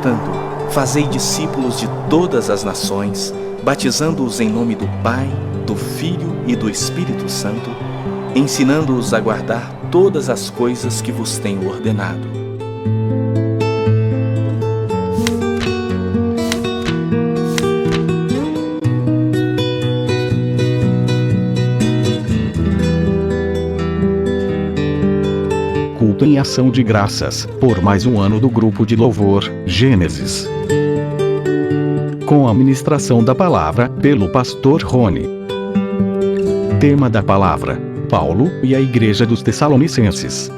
Portanto, fazei discípulos de todas as nações, batizando-os em nome do Pai, do Filho e do Espírito Santo, ensinando-os a guardar todas as coisas que vos tenho ordenado. Culto em ação de graças, por mais um ano do grupo de louvor, Gênesis. Com a ministração da palavra, pelo pastor Rony. Tema da palavra: Paulo e a Igreja dos Tessalonicenses.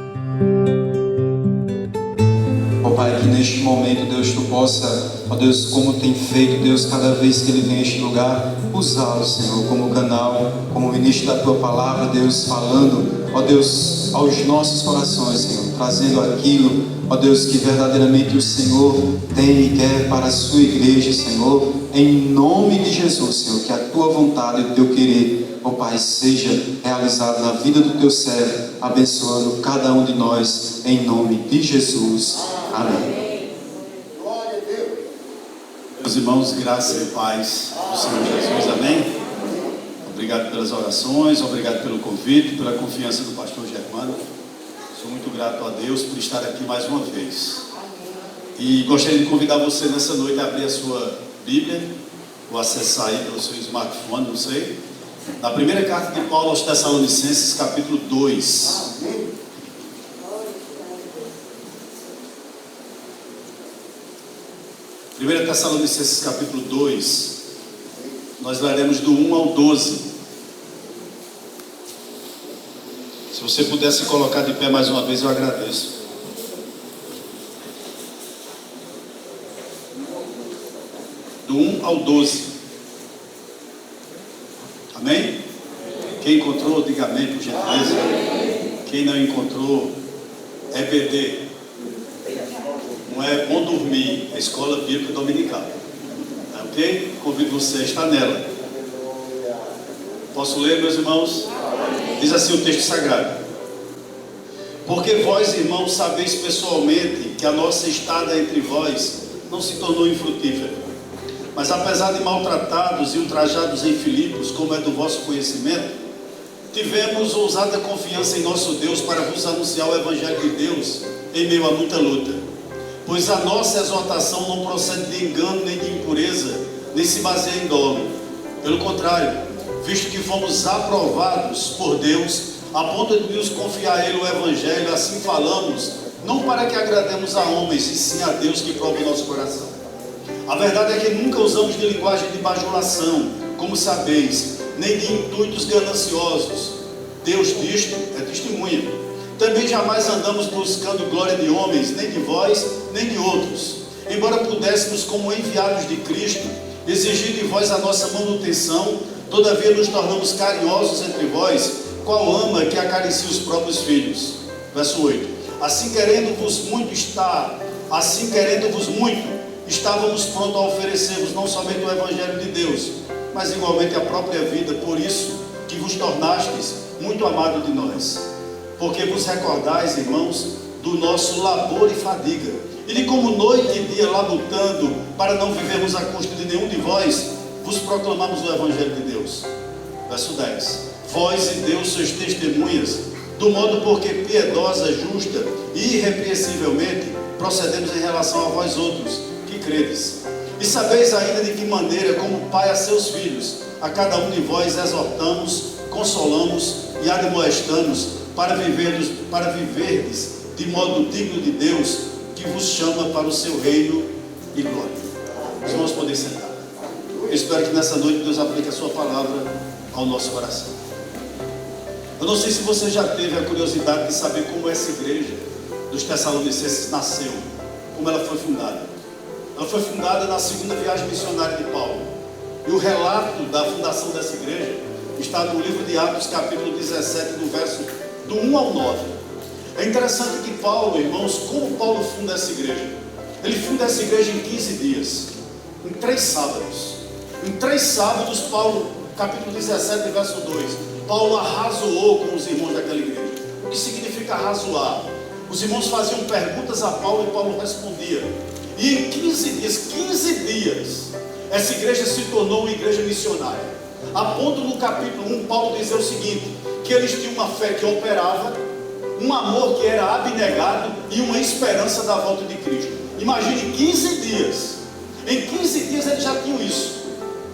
Ó Pai, que neste momento, Deus, Tu possa, ó Deus, como tem feito, Deus, cada vez que Ele vem a este lugar, usá-lo, Senhor, como canal, como ministro da Tua palavra, Deus, falando, ó Deus, aos nossos corações, Senhor, trazendo aquilo, ó Deus, que verdadeiramente o Senhor tem e quer para a Sua igreja, Senhor, em nome de Jesus, Senhor, que a Tua vontade e o Teu querer, ó Pai, seja realizado na vida do Teu servo, abençoando cada um de nós, em nome de Jesus. Amém. Glória a Deus. Meus irmãos, graça e paz do Senhor Jesus, amém? Obrigado pelas orações, obrigado pelo convite, pela confiança do pastor Germano. Sou muito grato a Deus por estar aqui mais uma vez. E gostaria de convidar você nessa noite a abrir a sua Bíblia, ou acessar aí pelo seu smartphone, não sei. Na primeira carta de Paulo aos Tessalonicenses, capítulo 2. Primeira Tessalonicenses, capítulo 2. Nós leremos do 1 ao 12. Se você pudesse colocar de pé mais uma vez, eu agradeço. Do 1 ao 12. Amém? Quem encontrou, diga amém, por gentileza. Quem não encontrou, é BD. Não é bom dormir, é escola bíblica dominical. Ok? Convido você a estar nela. Posso ler, meus irmãos? Diz assim o texto sagrado: Porque vós, irmãos, sabeis pessoalmente que a nossa estada entre vós não se tornou infrutífera. Mas apesar de maltratados e ultrajados em Filipos, como é do vosso conhecimento, tivemos ousada confiança em nosso Deus para vos anunciar o Evangelho de Deus em meio a muita luta. Pois a nossa exortação não procede de engano nem de impureza, nem se baseia em dolo. Pelo contrário, visto que fomos aprovados por Deus, a ponto de nos confiar a Ele o Evangelho, assim falamos, não para que agrademos a homens, e sim a Deus que prova o nosso coração. A verdade é que nunca usamos de linguagem de bajulação, como sabeis, nem de intuitos gananciosos. Deus disto é testemunha. Também jamais andamos buscando glória de homens, nem de vós, nem de outros. Embora pudéssemos, como enviados de Cristo, exigir de vós a nossa manutenção, todavia nos tornamos carinhosos entre vós, qual ama que acaricia os próprios filhos. Verso 8. Assim querendo-vos muito, estávamos prontos a oferecer-vos não somente o Evangelho de Deus, mas igualmente a própria vida, por isso que vos tornastes muito amados de nós. Porque vos recordais, irmãos, do nosso labor e fadiga, e de como noite e dia labutando, para não vivermos à custa de nenhum de vós, vos proclamamos o Evangelho de Deus. Verso 10. Vós e Deus sois testemunhas, do modo porque piedosa, justa e irrepreensivelmente procedemos em relação a vós outros, que credes. E sabeis ainda de que maneira, como pai a seus filhos, a cada um de vós exortamos, consolamos e admoestamos, para viverdes de modo digno de Deus, que vos chama para o seu reino e glória. Os irmãos podem sentar. Eu espero que nessa noite Deus aplique a sua palavra ao nosso coração. Eu não sei se você já teve a curiosidade de saber como essa igreja dos Tessalonicenses nasceu, como ela foi fundada. Ela foi fundada na segunda viagem missionária de Paulo. E o relato da fundação dessa igreja está no livro de Atos, capítulo 17, do verso do 1 ao 9. É interessante que Paulo, irmãos, como Paulo funda essa igreja? Ele funda essa igreja em 15 dias, em 3 sábados. Em 3 sábados, Paulo, capítulo 17, verso 2, Paulo arrazoou com os irmãos daquela igreja. O que significa arrazoar? Os irmãos faziam perguntas a Paulo e Paulo respondia. E em 15 dias, essa igreja se tornou uma igreja missionária. A ponto no capítulo 1, Paulo dizer o seguinte, que eles tinham uma fé que operava, um amor que era abnegado e uma esperança da volta de Cristo. Imagine 15 dias. Em 15 dias eles já tinham isso.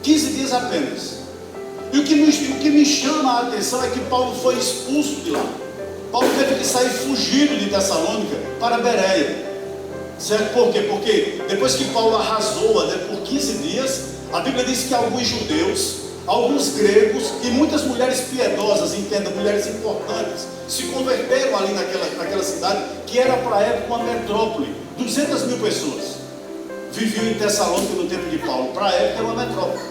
15 dias apenas. E o que me chama a atenção é que Paulo foi expulso de lá. Paulo teve que sair fugido de Tessalônica para Bereia. Certo? Por quê? Porque depois que Paulo arrasou por 15 dias, a Bíblia diz que alguns judeus, alguns gregos e muitas mulheres piedosas, entenda, mulheres importantes, se converteram ali naquela cidade, que era para a época uma metrópole. 200 mil pessoas viviam em Tessalônica no tempo de Paulo. Para a época era uma metrópole.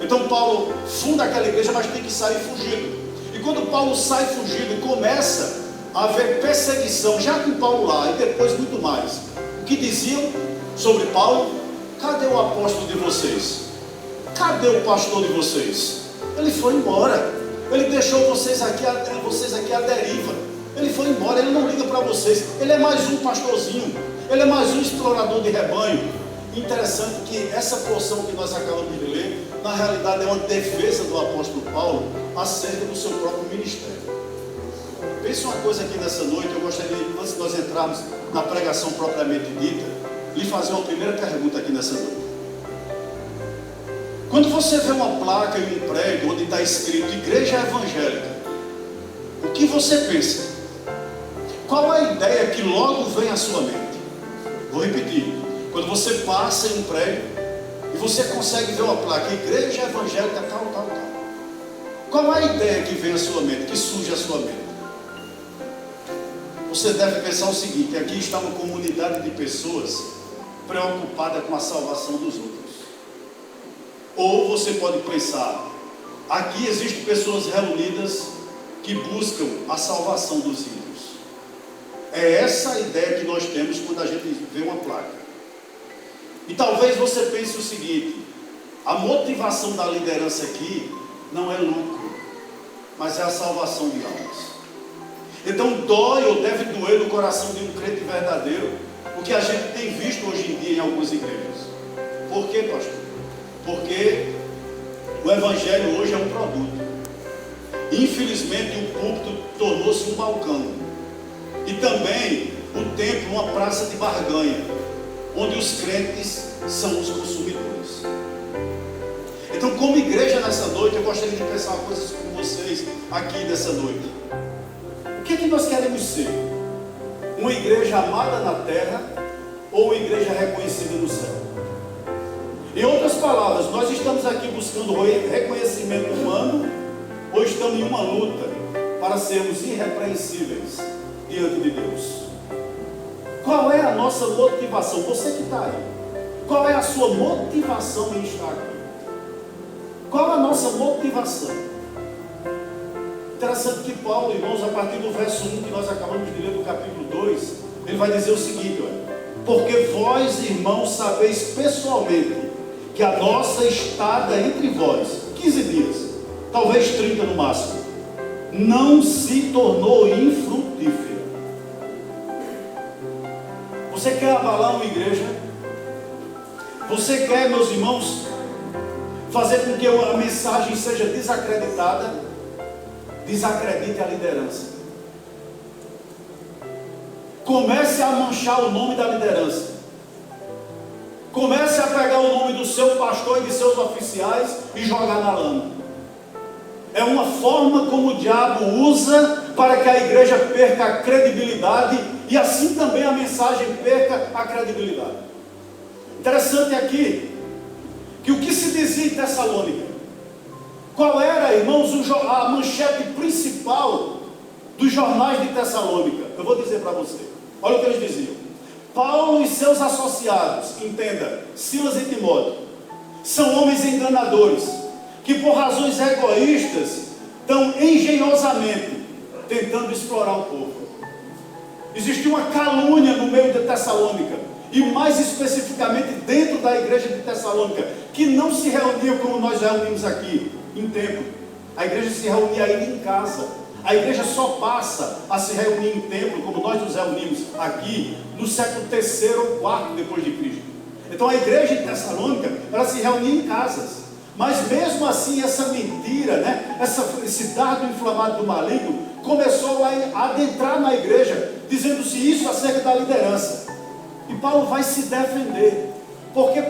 Então Paulo funda aquela igreja, mas tem que sair fugido. E quando Paulo sai fugido, começa a haver perseguição, já com Paulo lá, e depois muito mais. O que diziam sobre Paulo? Cadê o apóstolo de vocês? Cadê o pastor de vocês? Ele foi embora. Ele deixou vocês aqui à deriva. Ele foi embora, ele não liga para vocês. Ele é mais um pastorzinho. Ele é mais um explorador de rebanho. Interessante que essa porção que nós acabamos de ler, na realidade é uma defesa do apóstolo Paulo acerca do seu próprio ministério. Pense uma coisa aqui nessa noite. Eu gostaria, antes de nós entrarmos na pregação propriamente dita, lhe fazer uma primeira pergunta aqui nessa noite. Quando você vê uma placa em um prédio onde está escrito Igreja Evangélica, o que você pensa? Qual a ideia que logo vem à sua mente? Vou repetir. Quando você passa em um prédio e você consegue ver uma placa Igreja Evangélica tal. Qual a ideia que vem à sua mente, que surge à sua mente? Você deve pensar o seguinte: aqui está uma comunidade de pessoas preocupada com a salvação dos outros. Ou você pode pensar, aqui existem pessoas reunidas que buscam a salvação dos ímpios. É essa a ideia que nós temos quando a gente vê uma placa. E talvez você pense o seguinte: a motivação da liderança aqui não é lucro, mas é a salvação de almas. Então dói ou deve doer no coração de um crente verdadeiro o que a gente tem visto hoje em dia em algumas igrejas. Por quê, pastor? Porque o evangelho hoje é um produto. Infelizmente o púlpito tornou-se um balcão. E também o templo uma praça de barganha, onde os crentes são os consumidores. Então, como igreja nessa noite, eu gostaria de pensar uma coisa com vocês aqui nessa noite. O que é que nós queremos ser? Uma igreja amada na terra ou uma igreja reconhecida no céu? Em outras palavras, nós estamos aqui buscando reconhecimento humano ou estamos em uma luta para sermos irrepreensíveis diante de Deus? Qual é a nossa motivação? Você que está aí, qual é a sua motivação em estar aqui? Qual a nossa motivação? Interessante que Paulo, irmãos, a partir do verso 1 que nós acabamos de ler do capítulo 2, ele vai dizer o seguinte: olha, porque vós, irmãos, sabeis pessoalmente que a nossa estada entre vós, 15 dias, talvez 30 no máximo, não se tornou infrutífera. Você quer abalar uma igreja? Você quer, meus irmãos, fazer com que a mensagem seja desacreditada? Desacredite a liderança. Comece a manchar o nome da liderança. Comece a pegar o nome do seu pastor e de seus oficiais e jogar na lama. É uma forma como o diabo usa para que a igreja perca a credibilidade e assim também a mensagem perca a credibilidade. Interessante aqui que o que se dizia em Tessalônica, qual era, irmãos, a manchete principal dos jornais de Tessalônica? Eu vou dizer para você. Olha o que eles diziam: Paulo e seus associados, entenda, Silas e Timóteo, são homens enganadores, que por razões egoístas estão engenhosamente tentando explorar o povo. Existia uma calúnia no meio de Tessalônica, e mais especificamente dentro da igreja de Tessalônica, que não se reunia como nós reunimos aqui, em templo. A igreja se reunia ainda em casa. A igreja só passa a se reunir em templo, como nós nos reunimos aqui, no século III ou IV depois de Cristo. Então a igreja em Tessalônica, ela se reunia em casas. Mas mesmo assim, essa mentira, né? Esse dardo inflamado do maligno, começou a adentrar na igreja, dizendo-se isso acerca da liderança. E Paulo vai se defender. Por que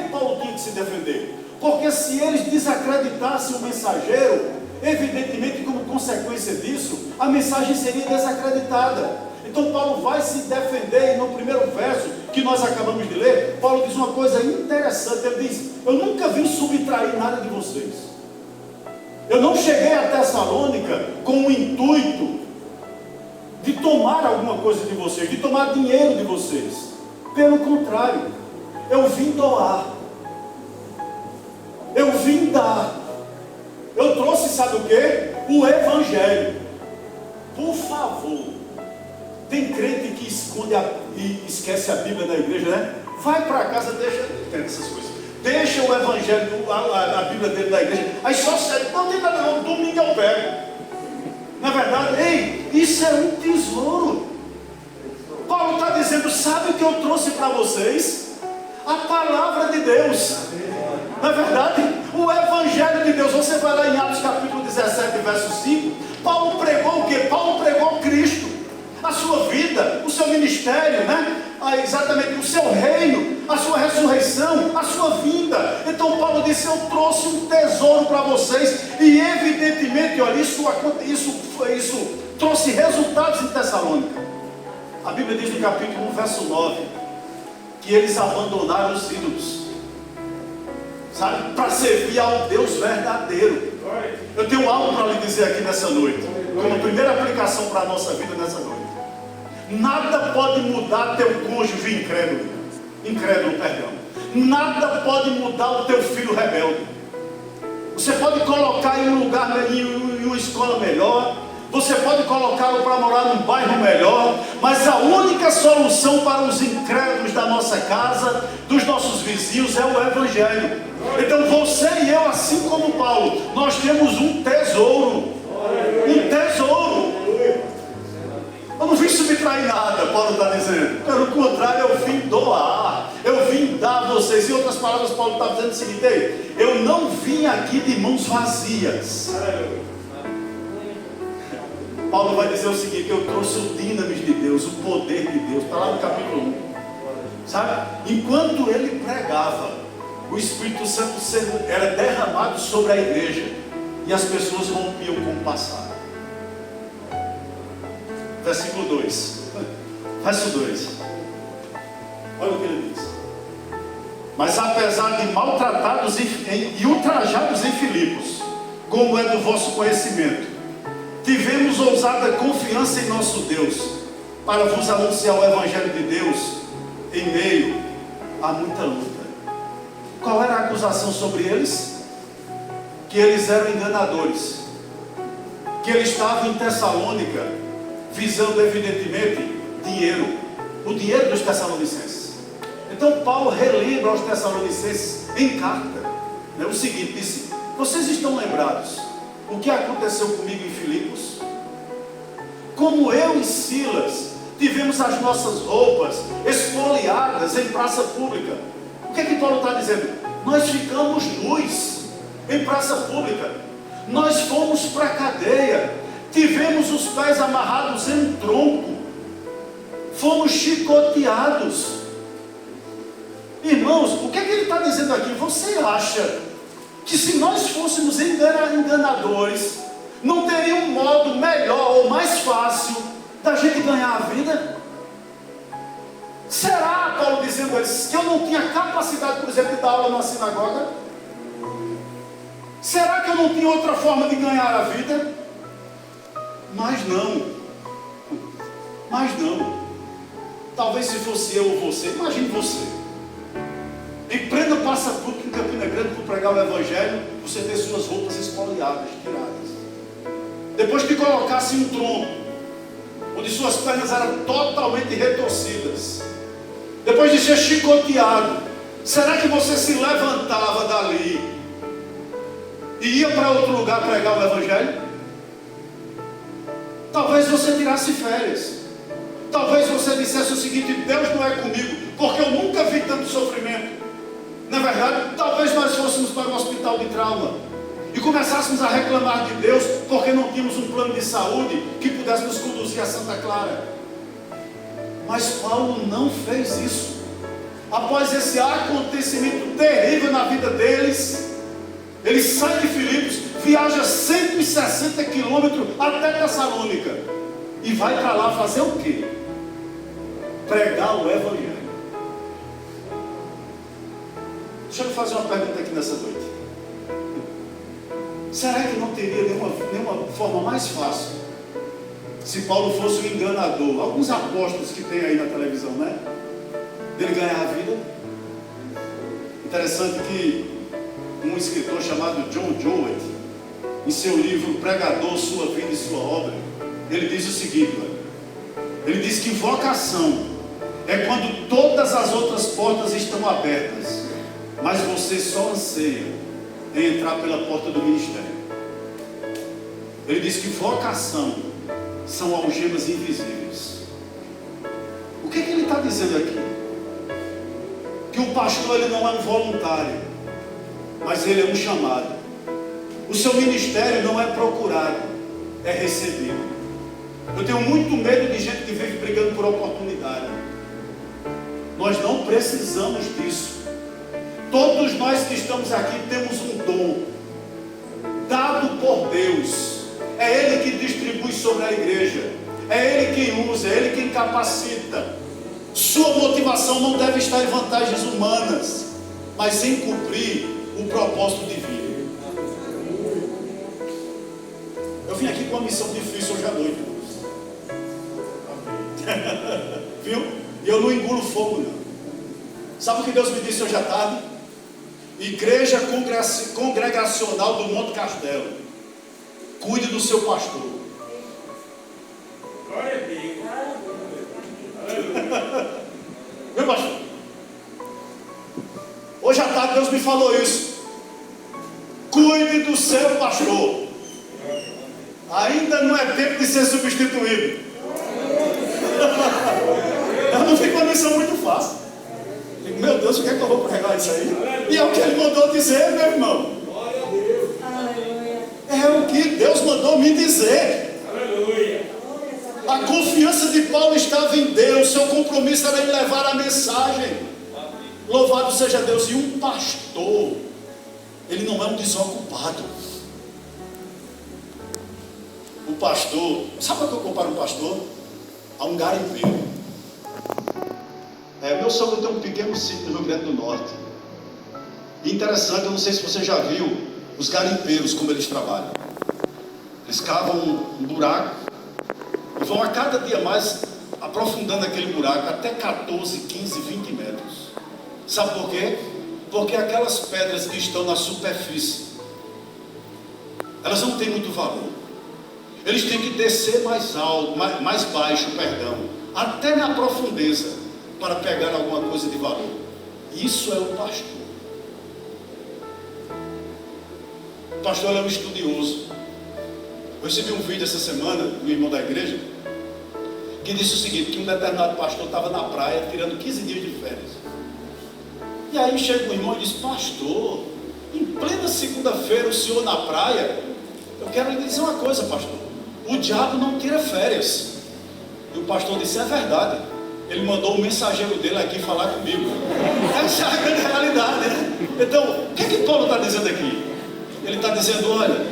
Paulo tinha que se defender? Porque se eles desacreditassem o mensageiro, evidentemente, como consequência disso, a mensagem seria desacreditada. Então Paulo vai se defender, e no primeiro verso que nós acabamos de ler, Paulo diz uma coisa interessante. Ele diz: eu nunca vim subtrair nada de vocês. Eu não cheguei a Tessalônica com o intuito de tomar alguma coisa de vocês, de tomar dinheiro de vocês. Pelo contrário, eu vim doar. Eu vim dar. Eu trouxe, sabe o quê? O Evangelho. Por favor, tem crente que esconde e esquece a Bíblia na igreja, né? Vai para casa, deixa essas coisas. Deixa o Evangelho, a Bíblia dele na igreja. Aí só serve, não tem nada não, domingo eu pego. Na verdade, ei, isso é um tesouro. Paulo está dizendo: sabe o que eu trouxe para vocês? A palavra de Deus. Na verdade, o Evangelho de Deus. Você vai lá em Atos capítulo 17, verso 5. Paulo pregou o quê? Paulo pregou Cristo, a sua vida, o seu ministério, né? Exatamente, o seu reino, a sua ressurreição, a sua vinda. Então Paulo disse: eu trouxe um tesouro para vocês. E evidentemente, olha, isso trouxe resultados em Tessalônica. A Bíblia diz no capítulo 1, verso 9, que eles abandonaram os ídolos, sabe, para servir ao Deus verdadeiro. Eu tenho algo para lhe dizer aqui nessa noite, como primeira aplicação para a nossa vida nessa noite. Nada pode mudar teu cônjuge incrédulo, perdão. Nada pode mudar o teu filho rebelde. Você pode colocar em um lugar, em uma escola melhor, você pode colocá-lo para morar num bairro melhor, mas a única solução para os incrédulos da nossa casa, dos nossos vizinhos, é o Evangelho. Então você e eu, assim como Paulo, nós temos um tesouro. Um tesouro. Eu não vim subtrair nada, Paulo está dizendo. Pelo contrário, eu vim doar. Eu vim dar a vocês. Em outras palavras, Paulo está dizendo o seguinte: ei, eu não vim aqui de mãos vazias. Paulo vai dizer o seguinte: eu trouxe o dinamis de Deus, o poder de Deus. Está lá no capítulo 1. Sabe? Enquanto ele pregava, o Espírito Santo era derramado sobre a igreja, e as pessoas rompiam com o passado. Versículo 2. Verso 2. Olha o que ele diz: mas apesar de maltratados e ultrajados em Filipos, como é do vosso conhecimento, tivemos ousada confiança em nosso Deus, para vos anunciar o Evangelho de Deus em meio a muita luta. Qual era a acusação sobre eles? Que eles eram enganadores, que eles estavam em Tessalônica visando evidentemente dinheiro, o dinheiro dos tessalonicenses. Então Paulo relembra aos tessalonicenses em carta, né, o seguinte: disse: vocês estão lembrados o que aconteceu comigo em Filipos? Como eu e Silas tivemos as nossas roupas espoliadas em praça pública. O que é que Paulo está dizendo? Nós ficamos nus em praça pública. Nós fomos para a cadeia. Tivemos os pés amarrados em um tronco. Fomos chicoteados. Irmãos, o que é que ele está dizendo aqui? Você acha que se nós fôssemos enganadores, não teria um modo melhor ou mais fácil da gente ganhar a vida? Será, Paulo dizendo a eles, que eu não tinha capacidade, por exemplo, de dar aula numa sinagoga? Será que eu não tinha outra forma de ganhar a vida? Mas não. Talvez se fosse eu ou você, imagine você, em plena praça pública em Campina Grande, por pregar o Evangelho, você ter suas roupas espoliadas, tiradas. Depois que colocasse um tronco, onde suas pernas eram totalmente retorcidas, depois de ser chicoteado, será que você se levantava dali e ia para outro lugar pregar o Evangelho? Talvez você tirasse férias. Talvez você dissesse o seguinte: Deus não é comigo, porque eu nunca vi tanto sofrimento. Na verdade, talvez nós fôssemos para um hospital de trauma e começássemos a reclamar de Deus porque não tínhamos um plano de saúde que pudesse nos conduzir a Santa Clara. Mas Paulo não fez isso. Após esse acontecimento terrível na vida deles, ele sai de Filipos, viaja 160 quilômetros até Tessalônica e vai para lá fazer o quê? Pregar o Evangelho. Deixa eu fazer uma pergunta aqui nessa noite. Será que não teria nenhuma forma mais fácil se Paulo fosse um enganador? Alguns apóstolos que tem aí na televisão, né? Dele ganhar a vida. Interessante que um escritor chamado John Jowett, em seu livro Pregador, Sua Vida e Sua Obra, ele diz o seguinte: ele diz que vocação é quando todas as outras portas estão abertas, mas você só anseia em entrar pela porta do ministério. Ele diz que vocação são algemas invisíveis. O que ele está dizendo aqui? Que o pastor ele não é um voluntário, mas ele é um chamado. O seu ministério não é procurado, é recebido. Eu tenho muito medo de gente que vive brigando por oportunidade. Nós não precisamos disso. Todos nós que estamos aqui temos um dom dado por Deus. É Ele que distribui sobre a igreja, é Ele quem usa, é Ele quem capacita. Sua motivação não deve estar em vantagens humanas, mas em cumprir o propósito divino. Eu vim aqui com uma missão difícil hoje à noite. Viu? E eu não engulo fogo, não. Sabe o que Deus me disse hoje à tarde? Igreja Congregacional do Monte Castelo, cuide do seu pastor. Glória a Deus. Meu pastor, hoje à tarde Deus me falou isso. Cuide do seu pastor. Ainda não é tempo de ser substituído. Eu não fico com uma missão muito fácil. Digo, meu Deus, o que é que eu vou pregar isso aí? E é o que Ele mandou dizer, meu irmão. É o que Deus mandou me dizer. A confiança de Paulo estava em Deus. Seu compromisso era em levar a mensagem. Louvado seja Deus. E um pastor, ele não é um desocupado. O pastor, sabe o que eu comparo um pastor? A um garimpeiro. Meu sogro tem um pequeno sítio no Rio Grande do Norte. E interessante, eu não sei se você já viu os garimpeiros como eles trabalham. Eles cavam um buraco e vão a cada dia mais aprofundando aquele buraco até 14, 15, 20 metros. Sabe por quê? Porque aquelas pedras que estão na superfície, elas não têm muito valor. Eles têm que descer mais alto, mais baixo, até na profundeza, para pegar alguma coisa de valor. Isso é o pastor. O pastor é um estudioso. Eu recebi um vídeo essa semana do irmão da igreja que disse o seguinte: que um determinado pastor estava na praia tirando 15 dias de férias. E aí chega um irmão e diz: pastor, em plena segunda-feira o senhor na praia? Eu quero lhe dizer uma coisa, pastor: o diabo não tira férias. E o pastor disse: é verdade. Ele mandou o mensageiro dele aqui falar comigo. Essa é a grande realidade, né? Então, o que é que Paulo está dizendo aqui? Ele está dizendo: olha,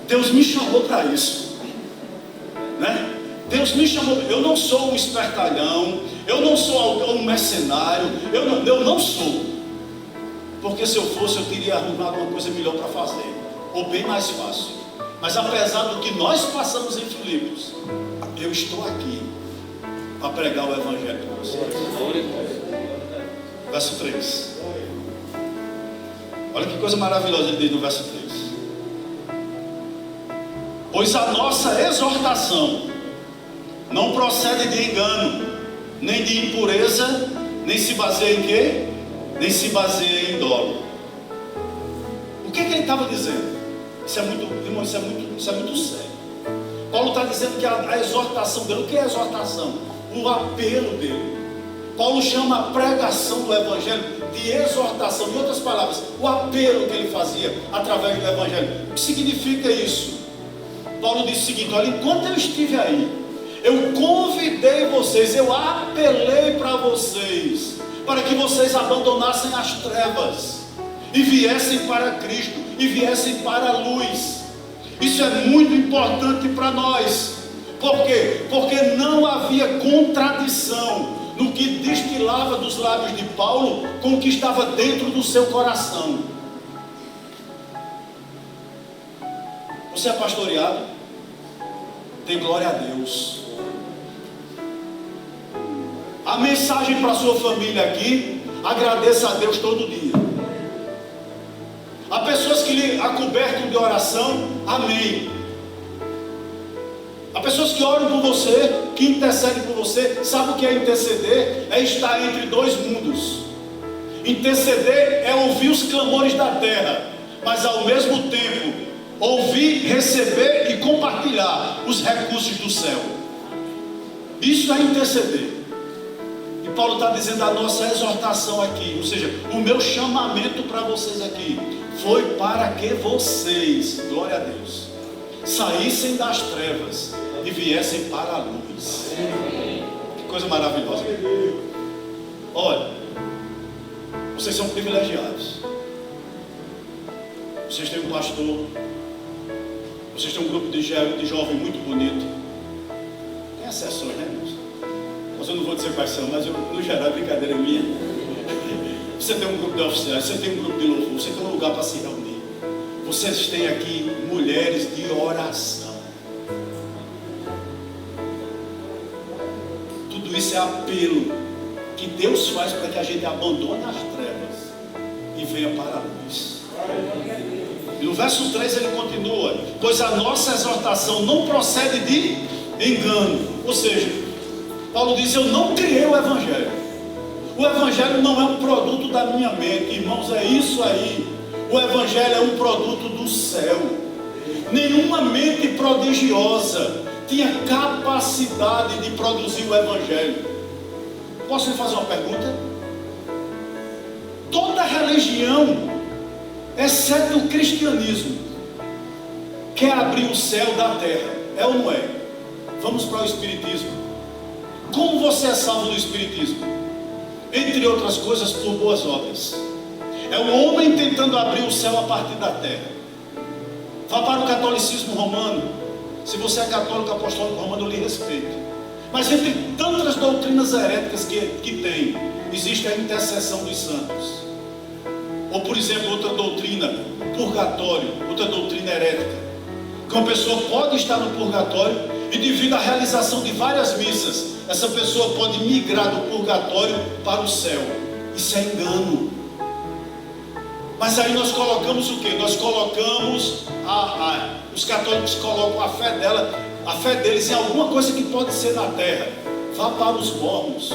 Deus me chamou para isso, né? Deus me chamou. Eu não sou um espertalhão, eu não sou um mercenário, eu não sou. Porque se eu fosse, eu teria arrumado uma coisa melhor para fazer, ou bem mais fácil. Mas apesar do que nós passamos em Filipos, eu estou aqui para pregar o Evangelho para vocês. Verso 3. Olha que coisa maravilhosa ele diz no verso 3. Pois a nossa exortação não procede de engano, nem de impureza, nem se baseia em quê? Nem se baseia em dolo. O que ele estava dizendo? Isso é muito, irmão, isso é muito sério. Paulo está dizendo que a exortação dele, o que é a exortação? O apelo dele. Paulo chama a pregação do Evangelho de exortação. Em outras palavras, o apelo que ele fazia através do Evangelho. O que significa isso? Paulo disse o seguinte: olha, enquanto eu estive aí, eu convidei vocês, eu apelei para vocês, para que vocês abandonassem as trevas e viessem para Cristo, e viessem para a luz. Isso é muito importante para nós. Por quê? Porque não havia contradição no que destilava dos lábios de Paulo com o que estava dentro do seu coração. Você é pastoreado? Dê glória a Deus. A mensagem para a sua família aqui: agradeça a Deus todo dia. Há pessoas que lhe acobertam de oração, amém. Há pessoas que oram por você, que intercedem por você. Sabe o que é interceder? É estar entre dois mundos. Interceder é ouvir os clamores da terra, mas ao mesmo tempo ouvir, receber e compartilhar os recursos do céu. Isso é interceder. E Paulo está dizendo: a nossa exortação aqui, ou seja, o meu chamamento para vocês aqui, foi para que vocês, glória a Deus, saíssem das trevas e viessem para a luz. Que coisa maravilhosa. Olha, vocês são privilegiados. Vocês têm um pastor, vocês têm um grupo de jovem muito bonito. Tem exceções, né, irmãos? Mas eu não vou dizer quais são, mas no geral é brincadeira minha. Você tem um grupo de oficiais, você tem um grupo de louvor, você tem um lugar para se reunir. Vocês têm aqui mulheres de oração. Tudo isso é apelo que Deus faz para que a gente abandone as trevas e venha para a luz. E no verso 3 ele continua: pois a nossa exortação não procede de engano. Ou seja, Paulo diz: eu não criei o Evangelho. O Evangelho não é um produto da minha mente, irmãos, é isso aí. O Evangelho é um produto do céu. Nenhuma mente prodigiosa tinha capacidade de produzir o Evangelho. Posso lhe fazer uma pergunta? Toda religião, exceto o cristianismo, quer abrir o céu da terra, é ou não é? Vamos para o Espiritismo. Como você é salvo do Espiritismo? Entre outras coisas, por boas obras. É o homem tentando abrir o céu a partir da terra. Vá para o catolicismo romano. Se você é católico apostólico romano, eu lhe respeito. Mas entre tantas doutrinas heréticas que tem, existe a intercessão dos santos. Ou, por exemplo, outra doutrina, purgatório, outra doutrina herética, que uma pessoa pode estar no purgatório e, devido à realização de várias missas, essa pessoa pode migrar do purgatório para o céu. Isso é engano. Mas aí nós colocamos o que? Nós colocamos, os católicos colocam a fé deles em alguma coisa que pode ser na terra. Vá para os mormons.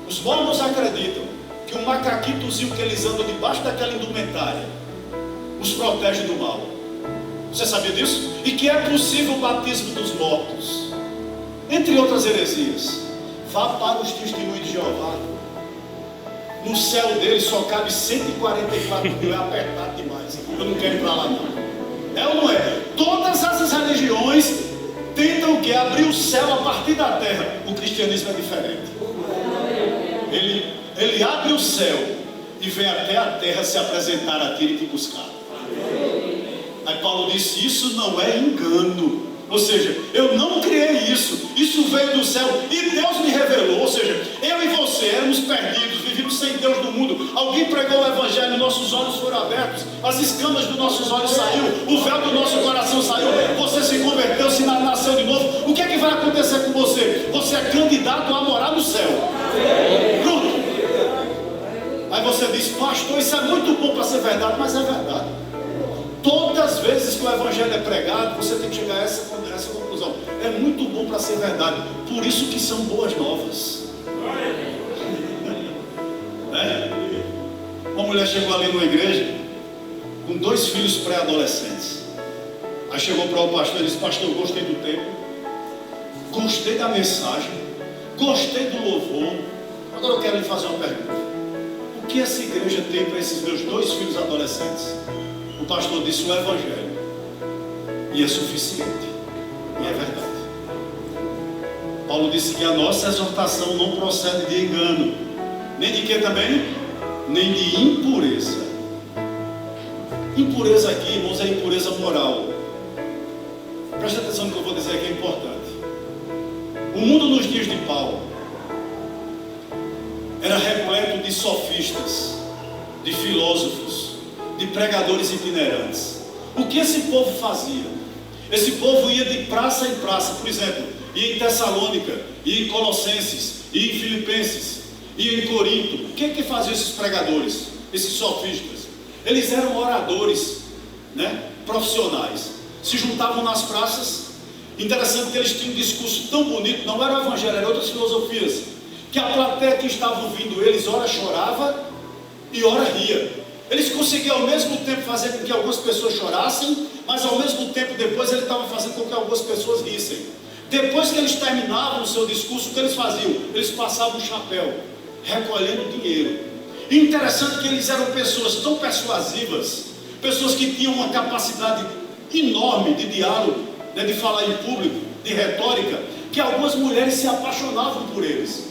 Os mormons acreditam que o macaquitozinho que eles andam debaixo daquela indumentária os protege do mal. Você sabia disso? E que é possível o batismo dos mortos, entre outras heresias. Vá para os testemunhos de Jeová. No céu deles só cabe 144 mil, é apertado demais. Eu não quero ir para lá não. É ou não é? Todas essas religiões tentam o que? Abrir o céu a partir da terra. O cristianismo é diferente. Ele abre o céu e vem até a terra se apresentar a ti e te buscar. Aí Paulo disse: isso não é engano. Ou seja, eu não criei isso. Isso veio do céu e Deus me revelou. Ou seja, eu e você éramos perdidos, vivíamos sem Deus no mundo. Alguém pregou o Evangelho, nossos olhos foram abertos, as escamas dos nossos olhos saíram, o véu do nosso coração saiu, você se converteu, se nasceu de novo. O que é que vai acontecer com você? Você é candidato a morar no céu. Pronto. Aí você diz: pastor, isso é muito bom para ser verdade. Mas é verdade. Todas as vezes que o Evangelho é pregado, você tem que chegar a essa conclusão: é muito bom para ser verdade. Por isso que são boas novas. Uma mulher chegou ali numa igreja com 2 filhos pré-adolescentes. Aí chegou para o pastor e disse: pastor, eu gostei do tempo, gostei da mensagem, gostei do louvor. Agora eu quero lhe fazer uma pergunta: o que essa igreja tem para esses meus 2 filhos adolescentes? O pastor disse: o evangelho. E é suficiente. E é verdade. Paulo disse que a nossa exortação não procede de engano, nem de que também? Nem de impureza. Impureza aqui, irmãos, é impureza moral. Preste atenção no que eu vou dizer aqui, é importante. O mundo nos dias de Paulo era repleto de sofistas, de filósofos, de pregadores itinerantes. O que esse povo fazia? Esse povo ia de praça em praça. Por exemplo, ia em Tessalônica, ia em Colossenses, ia em Filipenses, ia em Corinto. O que faziam esses pregadores, esses sofistas? Eles eram oradores, profissionais. Se juntavam nas praças. Interessante que eles tinham um discurso tão bonito. Não era o evangelho, eram outras filosofias, que a plateia que estava ouvindo eles ora chorava e ora ria. Eles conseguiam ao mesmo tempo fazer com que algumas pessoas chorassem, mas ao mesmo tempo depois ele estava fazendo com que algumas pessoas rissem. Depois que eles terminavam o seu discurso, o que eles faziam? Eles passavam o chapéu, recolhendo dinheiro. E interessante que eles eram pessoas tão persuasivas, pessoas que tinham uma capacidade enorme de diálogo, de falar em público, de retórica, que algumas mulheres se apaixonavam por eles.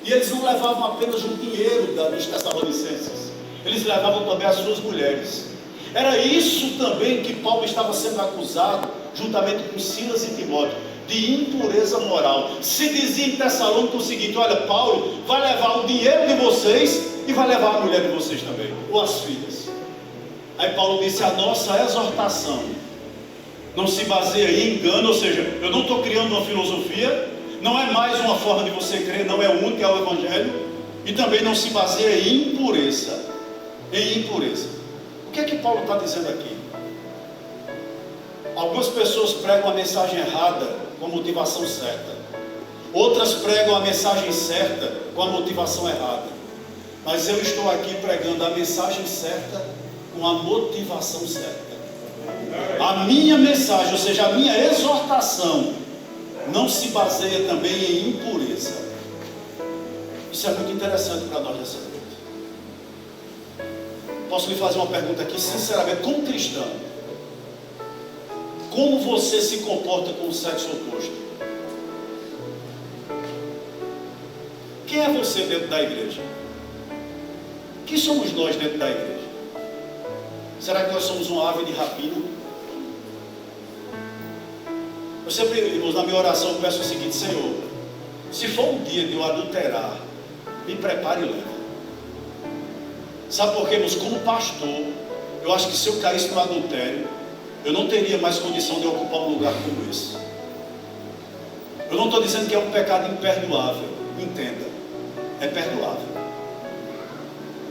E eles não levavam apenas o dinheiro dos tessalonicenses, eles levavam também as suas mulheres. Era isso também que Paulo estava sendo acusado, juntamente com Silas e Timóteo, de impureza moral. Se dizia em Tessalônica o seguinte: olha, Paulo vai levar o dinheiro de vocês e vai levar a mulher de vocês também, ou as filhas. Aí Paulo disse: a nossa exortação não se baseia em engano, ou seja, eu não estou criando uma filosofia, não é mais uma forma de você crer, não é o único, é o evangelho, e também não se baseia em impureza. Em impureza. O que é que Paulo está dizendo aqui? Algumas pessoas pregam a mensagem errada com a motivação certa, outras pregam a mensagem certa com a motivação errada, mas eu estou aqui pregando a mensagem certa com a motivação certa. A minha mensagem, ou seja, a minha exortação, não se baseia também em impureza. Isso é muito interessante para nós nessa noite. Posso lhe fazer uma pergunta aqui, sinceramente, como cristão? Como você se comporta com o sexo oposto? Quem é você dentro da igreja? Quem somos nós dentro da igreja? Será que nós somos uma ave de rapina? Eu sempre, irmãos, na minha oração eu peço o seguinte: Senhor, se for um dia de eu adulterar, me prepare e leve. Sabe por quê, irmãos? Como pastor, eu acho que se eu caísse no adultério, eu não teria mais condição de ocupar um lugar como esse. Eu não estou dizendo que é um pecado imperdoável, entenda, é perdoável.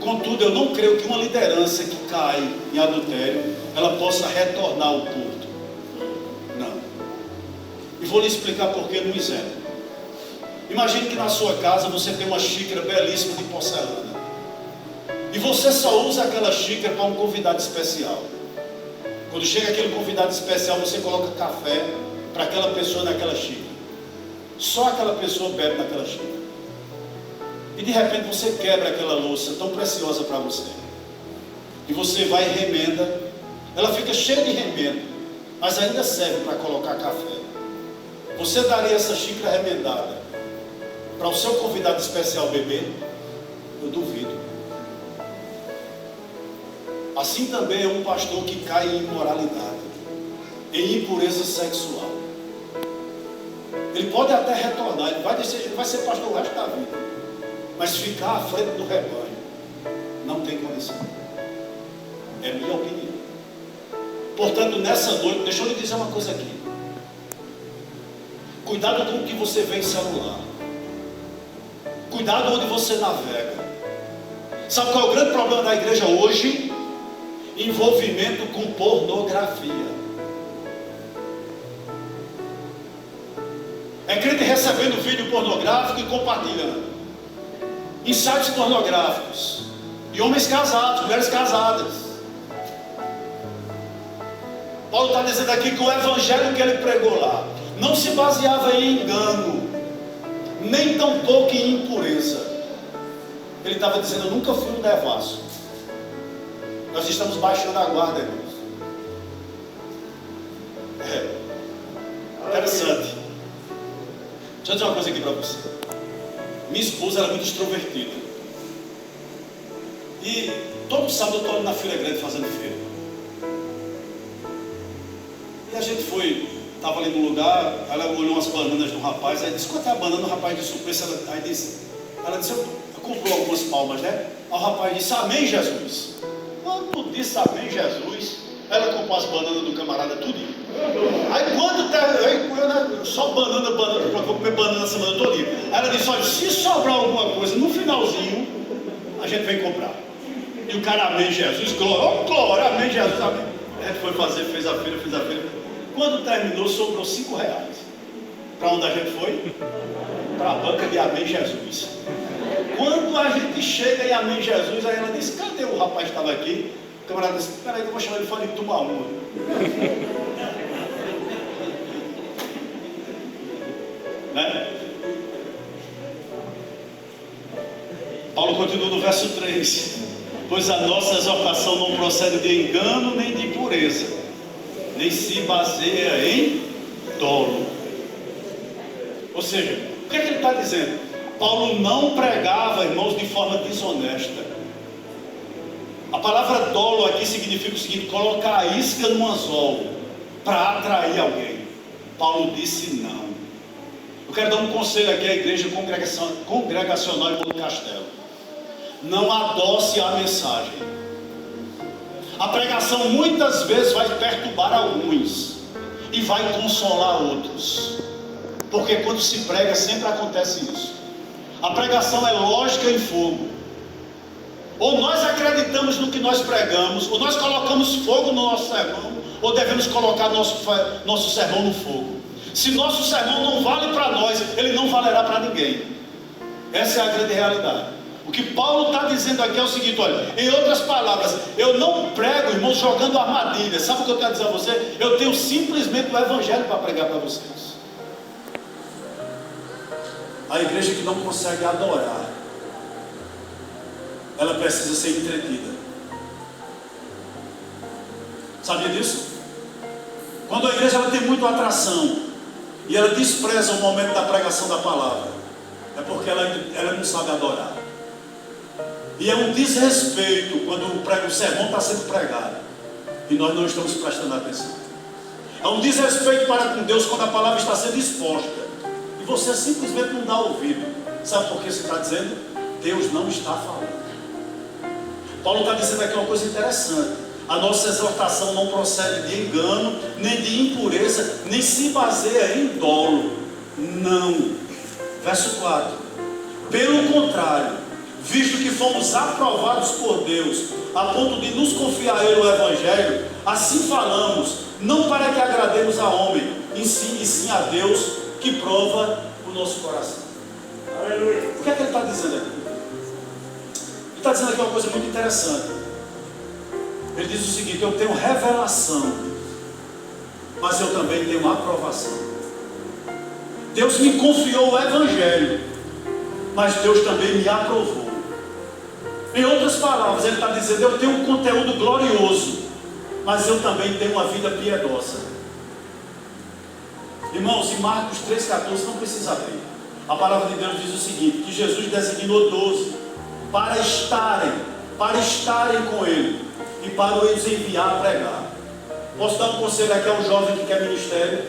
Contudo, eu não creio que uma liderança que cai em adultério, ela possa retornar ao culto. Não. E vou lhe explicar por que no exemplo. Imagine que na sua casa você tem uma xícara belíssima de porcelana. E você só usa aquela xícara para um convidado especial. Quando chega aquele convidado especial, você coloca café para aquela pessoa naquela xícara. Só aquela pessoa bebe naquela xícara. E de repente você quebra aquela louça tão preciosa para você. E você vai e remenda. Ela fica cheia de remendo, mas ainda serve para colocar café. Você daria essa xícara remendada para o seu convidado especial beber? Eu duvido. Assim também é um pastor que cai em imoralidade, em impureza sexual. Ele pode até retornar, ele vai ser pastor o resto da vida, mas ficar à frente do rebanho não tem condição. É minha opinião. Portanto, nessa noite, deixa eu lhe dizer uma coisa aqui. Cuidado com o que você vê em celular. Cuidado onde você navega. Sabe qual é o grande problema da igreja hoje? Envolvimento com pornografia. É crente recebendo vídeo pornográfico e compartilhando em sites pornográficos. E homens casados, mulheres casadas. Paulo está dizendo aqui que o evangelho que ele pregou lá não se baseava em engano, nem tampouco em impureza. Ele estava dizendo: eu nunca fui um devasso. Nós estamos baixando a guarda, irmãos. Interessante. Deixa eu dizer uma coisa aqui para você. Minha esposa era muito extrovertida. E todo sábado eu estou ali na Feira Grande fazendo feira. E a gente foi, estava ali no lugar, ela olhou umas bananas do rapaz, aí disse: quanto é a banana? O rapaz de surpresa, ela disse, eu comprou algumas palmas, né? Aí o rapaz disse: amém, Jesus. Quando disse amém, Jesus, ela comprou as bananas do camarada tudinho. Aí quando só banana, eu vou comer banana a semana toda. Aí ela disse: olha, se sobrar alguma coisa no finalzinho, a gente vem comprar. E o cara: amém, Jesus, glória, glória, amém, Jesus, amém. A gente foi fazer, fez a feira. Quando terminou, sobrou R$5. Para onde a gente foi? Para a banca de amém, Jesus. Quando a gente chega em amém, Jesus, aí ela disse: cadê o rapaz que estava aqui? O camarada disse: peraí que eu vou chamar ele fora de tomar uma. Né? Paulo continua no verso 3: pois a nossa exortação não procede de engano nem de impureza, nem se baseia em dolo. Ou seja, o que é que ele está dizendo? Paulo não pregava, irmãos, de forma desonesta. A palavra dolo aqui significa o seguinte: colocar a isca no anzol para atrair alguém. Paulo disse não. Eu quero dar um conselho aqui à igreja congregacional em Monte Castelo: não adoce a mensagem. A pregação muitas vezes vai perturbar alguns e vai consolar outros, porque quando se prega sempre acontece isso. A pregação é lógica em fogo. Ou nós acreditamos no que nós pregamos, ou nós colocamos fogo no nosso sermão, ou devemos colocar nosso sermão no fogo. Se nosso sermão não vale para nós, ele não valerá para ninguém. Essa é a grande realidade. O que Paulo está dizendo aqui é o seguinte: olha, em outras palavras, eu não prego, irmãos, jogando armadilha. Sabe o que eu quero dizer a você? Eu tenho simplesmente o evangelho para pregar para vocês. A igreja que não consegue adorar, ela precisa ser entretida. Sabia disso? Quando a igreja ela tem muita atração e ela despreza o momento da pregação da palavra, é porque ela não sabe adorar. E é um desrespeito quando o sermão está sendo pregado e nós não estamos prestando atenção. É um desrespeito para com Deus quando a palavra está sendo exposta e você simplesmente não dá ouvido. Sabe por que você está dizendo? Deus não está falando. Paulo está dizendo aqui uma coisa interessante: a nossa exortação não procede de engano, nem de impureza, nem se baseia em dolo. Não. Verso 4: pelo contrário, visto que fomos aprovados por Deus a ponto de nos confiar a Ele o Evangelho, assim falamos, não para que agrademos a homem, e sim a Deus, que prova o nosso coração. Aleluia. O que é que ele está dizendo aqui? Ele está dizendo aqui uma coisa muito interessante. Ele diz o seguinte: eu tenho revelação, mas eu também tenho aprovação. Deus me confiou o Evangelho, mas Deus também me aprovou. Em outras palavras, ele está dizendo: eu tenho um conteúdo glorioso, mas eu também tenho uma vida piedosa. Irmãos, em Marcos 3,14, não precisa abrir. A palavra de Deus diz o seguinte: que Jesus designou 12 para estarem com Ele e para os enviar a pregar. Posso dar um conselho aqui ao jovem que quer ministério?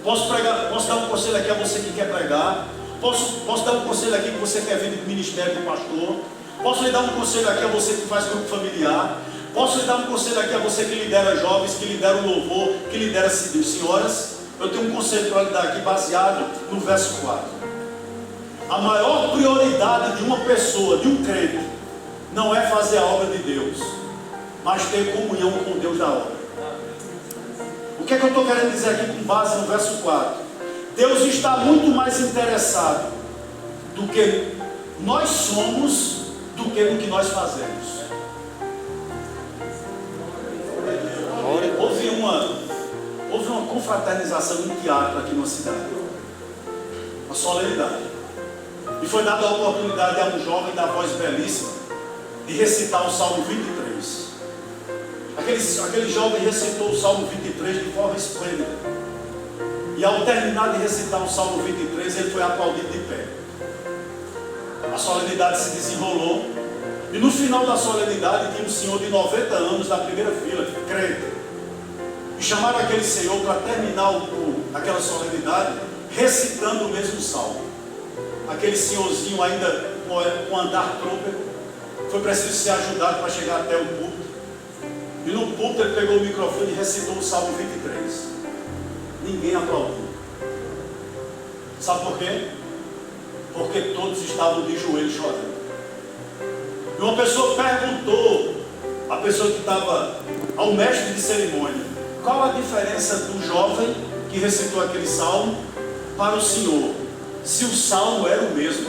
Posso dar um conselho aqui a você que quer pregar? Posso dar um conselho aqui que você quer vir do ministério de pastor? Posso lhe dar um conselho aqui a você que faz grupo familiar? Posso lhe dar um conselho aqui a você que lidera jovens, que lidera o louvor, que lidera senhoras? Eu tenho um conselho para lhe dar aqui baseado no verso 4. A maior prioridade de uma pessoa, de um crente, não é fazer a obra de Deus, mas ter comunhão com Deus da obra. O que é que eu estou querendo dizer aqui com base no verso 4? Deus está muito mais interessado do que nós somos, do que no que nós fazemos. Houve uma confraternização em teatro aqui na cidade. Uma solenidade. E foi dada a oportunidade a um jovem da voz belíssima de recitar o Salmo 23. Aquele jovem recitou o Salmo 23 de forma esplêndida. E ao terminar de recitar o Salmo 23, ele foi aplaudido de pé. A solenidade se desenrolou. E no final da solenidade tinha um senhor de 90 anos na primeira fila, crente. E chamaram aquele senhor para terminar aquela solenidade recitando o mesmo salmo. Aquele senhorzinho ainda com andar trôpego, foi preciso ser ajudado para chegar até o púlpito. E no púlpito ele pegou o microfone e recitou o Salmo 23. Ninguém aplaudiu. Sabe por quê? Porque todos estavam de joelhos chorando. E uma pessoa perguntou, a pessoa que estava ao mestre de cerimônia, qual a diferença do jovem que recitou aquele salmo para o senhor, se o salmo era o mesmo.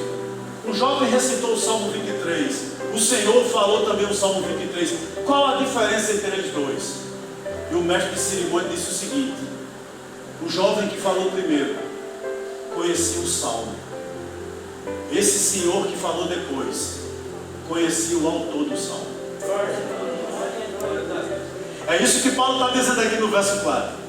O jovem recitou o Salmo 23, o senhor falou também o Salmo 23. Qual a diferença entre eles dois? E o mestre de cerimônia disse o seguinte: o jovem que falou primeiro conhecia o salmo. Esse senhor que falou depois conhecia o autor do salmo. É isso que Paulo está dizendo aqui no verso 4.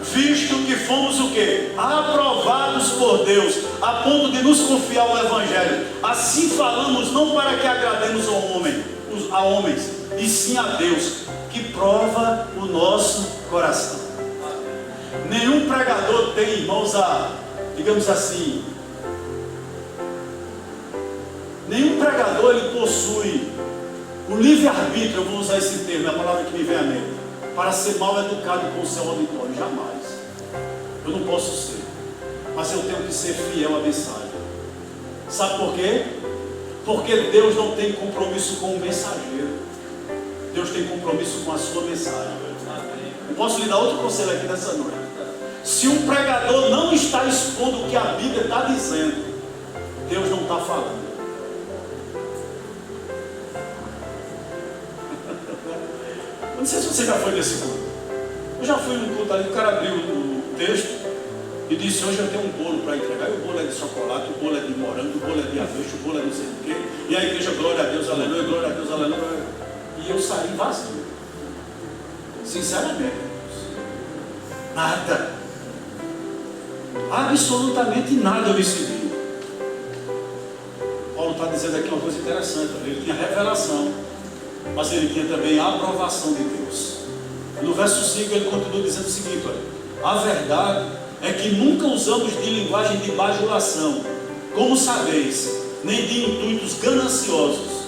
Visto que fomos o quê? Aprovados por Deus, a ponto de nos confiar o Evangelho. Assim falamos não para que agrademos a homens, e sim a Deus, que prova o nosso coração. Nenhum pregador tem, irmãos, digamos assim, nenhum pregador ele possui o livre-arbítrio, eu vou usar esse termo, é a palavra que me vem à mente, para ser mal educado com o seu auditório. Jamais. Eu não posso ser. Mas eu tenho que ser fiel à mensagem. Sabe por quê? Porque Deus não tem compromisso com o mensageiro. Deus tem compromisso com a sua mensagem. Eu posso lhe dar outro conselho aqui nessa noite. Se um pregador não está expondo o que a Bíblia está dizendo, Deus não está falando. Não sei se você já foi nesse culto. Eu já fui num culto ali, o cara abriu o texto e disse: hoje eu tenho um bolo para entregar. E o bolo é de chocolate, o bolo é de morango, o bolo é de ameixa, o bolo é não sei o quê. E a igreja, glória a Deus, aleluia, glória a Deus, aleluia. E eu saí vazio. Sinceramente. Nada. Absolutamente nada eu recebi. Paulo está dizendo aqui uma coisa interessante. Ele tinha revelação, mas ele tinha também a aprovação de Deus. No verso 5 ele continua dizendo o seguinte: olha, a verdade é que nunca usamos de linguagem de bajulação, como sabeis, nem de intuitos gananciosos.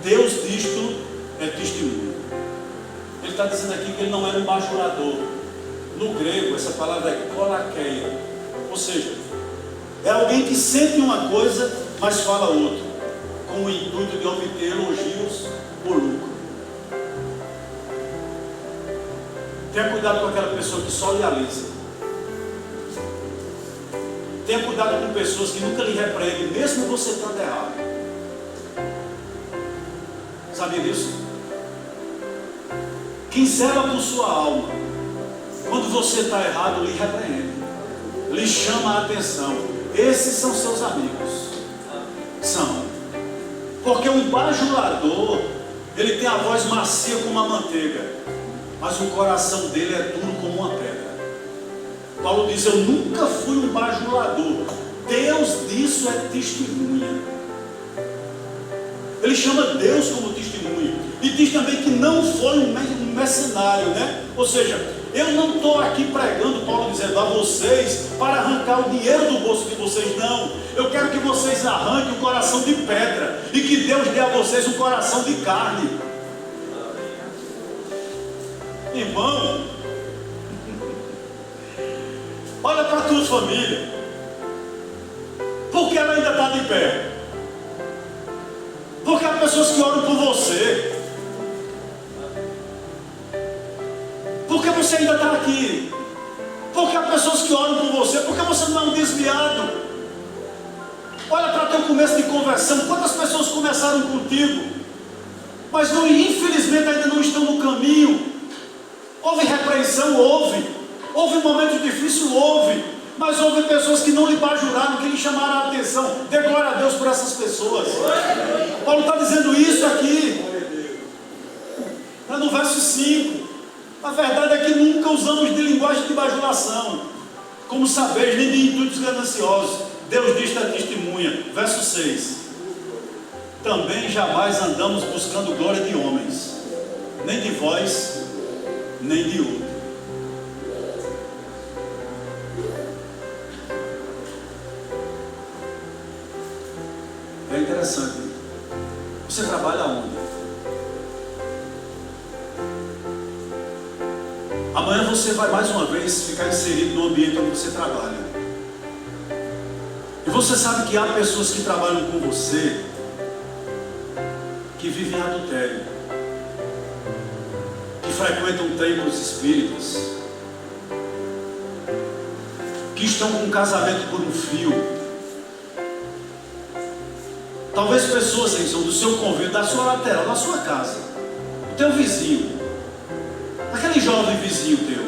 Deus disto é testemunho. Ele está dizendo aqui que ele não era um bajulador. No grego essa palavra é kolakeia, ou seja, é alguém que sente uma coisa, mas fala outra, com o intuito de obter elogios por lucro. Tenha cuidado com aquela pessoa que só lhe alisa. Tenha cuidado com pessoas que nunca lhe repreendem, mesmo você estando errado. Sabia disso? Quem zela por sua alma, quando você está errado, lhe repreende, lhe chama a atenção. Esses são seus amigos. São. Porque um bajulador, ele tem a voz macia como a manteiga, mas o coração dele é duro como uma pedra. Paulo diz: eu nunca fui um bajulador. Deus disso é testemunha. Ele chama Deus como testemunha. E diz também que não foi um mercenário, né? Ou seja, eu não estou aqui pregando, Paulo dizendo, a vocês para arrancar o dinheiro do bolso de vocês. Não, eu quero que vocês arranquem o coração de pedra e que Deus dê a vocês um coração de carne. Irmão, olha para a tua família, porque ela ainda está de pé. Porque há pessoas que oram por você. Porque você ainda está aqui. Porque há pessoas que oram por você. Porque você não é um desviado. Olha para teu começo de conversão. Quantas pessoas começaram contigo, mas não, infelizmente ainda não estão no caminho. Houve repreensão? Houve. Houve momentos difíceis? Houve. Mas houve pessoas que não lhe bajularam, que lhe chamaram a atenção. Dê glória a Deus por essas pessoas. Paulo está dizendo isso aqui. Está no verso 5. A verdade é que nunca usamos de linguagem de bajulação, como sabeis, nem de intuitos gananciosos. Deus diz, testemunha. Verso 6. Também jamais andamos buscando glória de homens, nem de vós, nem de outro. É interessante. Você trabalha onde? Amanhã você vai mais uma vez ficar inserido no ambiente onde você trabalha. E você sabe que há pessoas que trabalham com você que vivem em adultério, que frequentam templos espíritas, que estão com um casamento por um fio. Talvez pessoas são do seu convívio, da sua lateral, da sua casa, do teu vizinho, aquele jovem vizinho teu,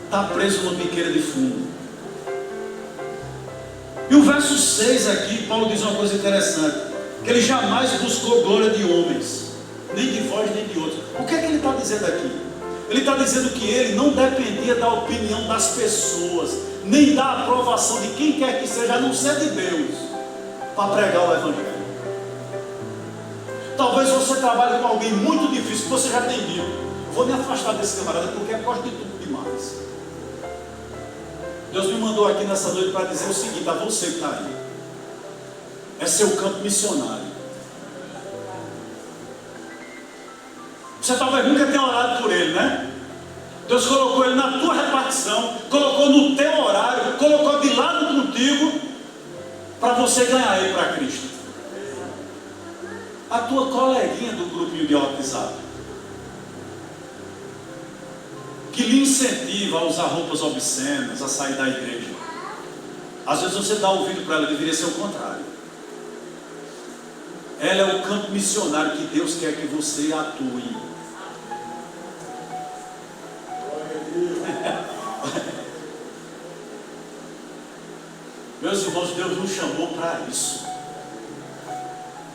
está preso numa biqueira de fundo. E o verso 6 aqui, Paulo diz uma coisa interessante, que ele jamais buscou glória de homens, nem de vós, nem de outros. O que é que ele está dizendo aqui? Ele está dizendo que ele não dependia da opinião das pessoas, nem da aprovação de quem quer que seja, a não ser de Deus, para pregar o Evangelho. Talvez você trabalhe com alguém muito difícil, que você já tem dito, vou me afastar desse camarada porque é prostituto demais. Deus me mandou aqui nessa noite para dizer o seguinte a você que está aí: é seu campo missionário. Você talvez nunca tenha orado por ele, né? Deus colocou ele na tua repartição, colocou no teu horário, colocou de lado contigo, para você ganhar ele para Cristo. A tua coleguinha do grupinho de WhatsApp, que lhe incentiva a usar roupas obscenas, a sair da igreja. Às vezes você dá ouvido para ela, deveria ser o contrário. Ela é o campo missionário que Deus quer que você atue. Meus irmãos, Deus nos chamou para isso,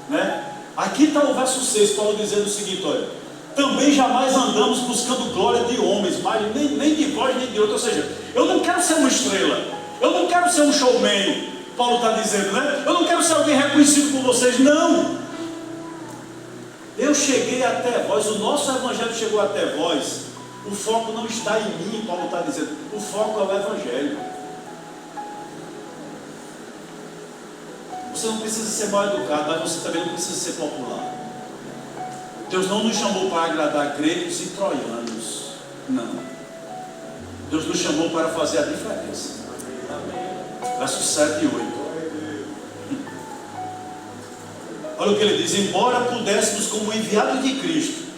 né? Aqui está o verso 6, Paulo dizendo o seguinte, olha: também jamais andamos buscando glória de homens, mas nem de vós, nem de outro. Ou seja, eu não quero ser uma estrela, eu não quero ser um showman, Paulo está dizendo, né? Eu não quero ser alguém reconhecido por vocês, não. Eu cheguei até vós, o nosso evangelho chegou até vós. O foco não está em mim, Paulo está dizendo, o foco é o evangelho. Você não precisa ser mal educado, mas você também não precisa ser popular. Deus não nos chamou para agradar gregos e troianos, não. Deus nos chamou para fazer a diferença. Versos 7 e 8. Olha o que ele diz: embora pudéssemos, como enviados de Cristo,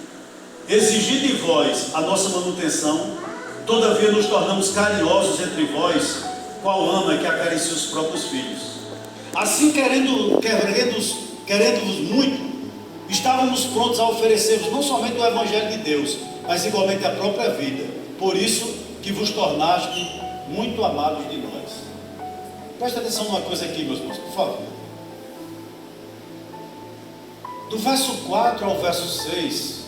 exigir de vós a nossa manutenção, todavia nos tornamos carinhosos entre vós, qual ama que acaricia os próprios filhos. Assim, querendo-vos muito, estávamos prontos a oferecer-vos não somente o Evangelho de Deus, mas igualmente a própria vida. Por isso que vos tornaste muito amados de nós. Presta atenção numa coisa aqui, meus irmãos, por favor. Do verso 4 ao verso 6,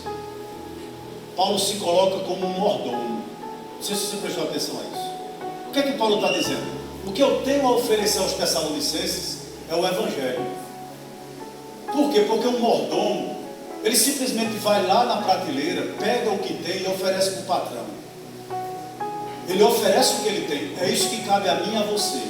Paulo se coloca como um mordomo. Não sei se você prestou atenção a isso. O que é que Paulo está dizendo? O que eu tenho a oferecer aos Tessalonicenses é o Evangelho. Por quê? Porque um mordomo, ele simplesmente vai lá na prateleira, pega o que tem e oferece para o patrão. Ele oferece o que ele tem. É isso que cabe a mim e a você.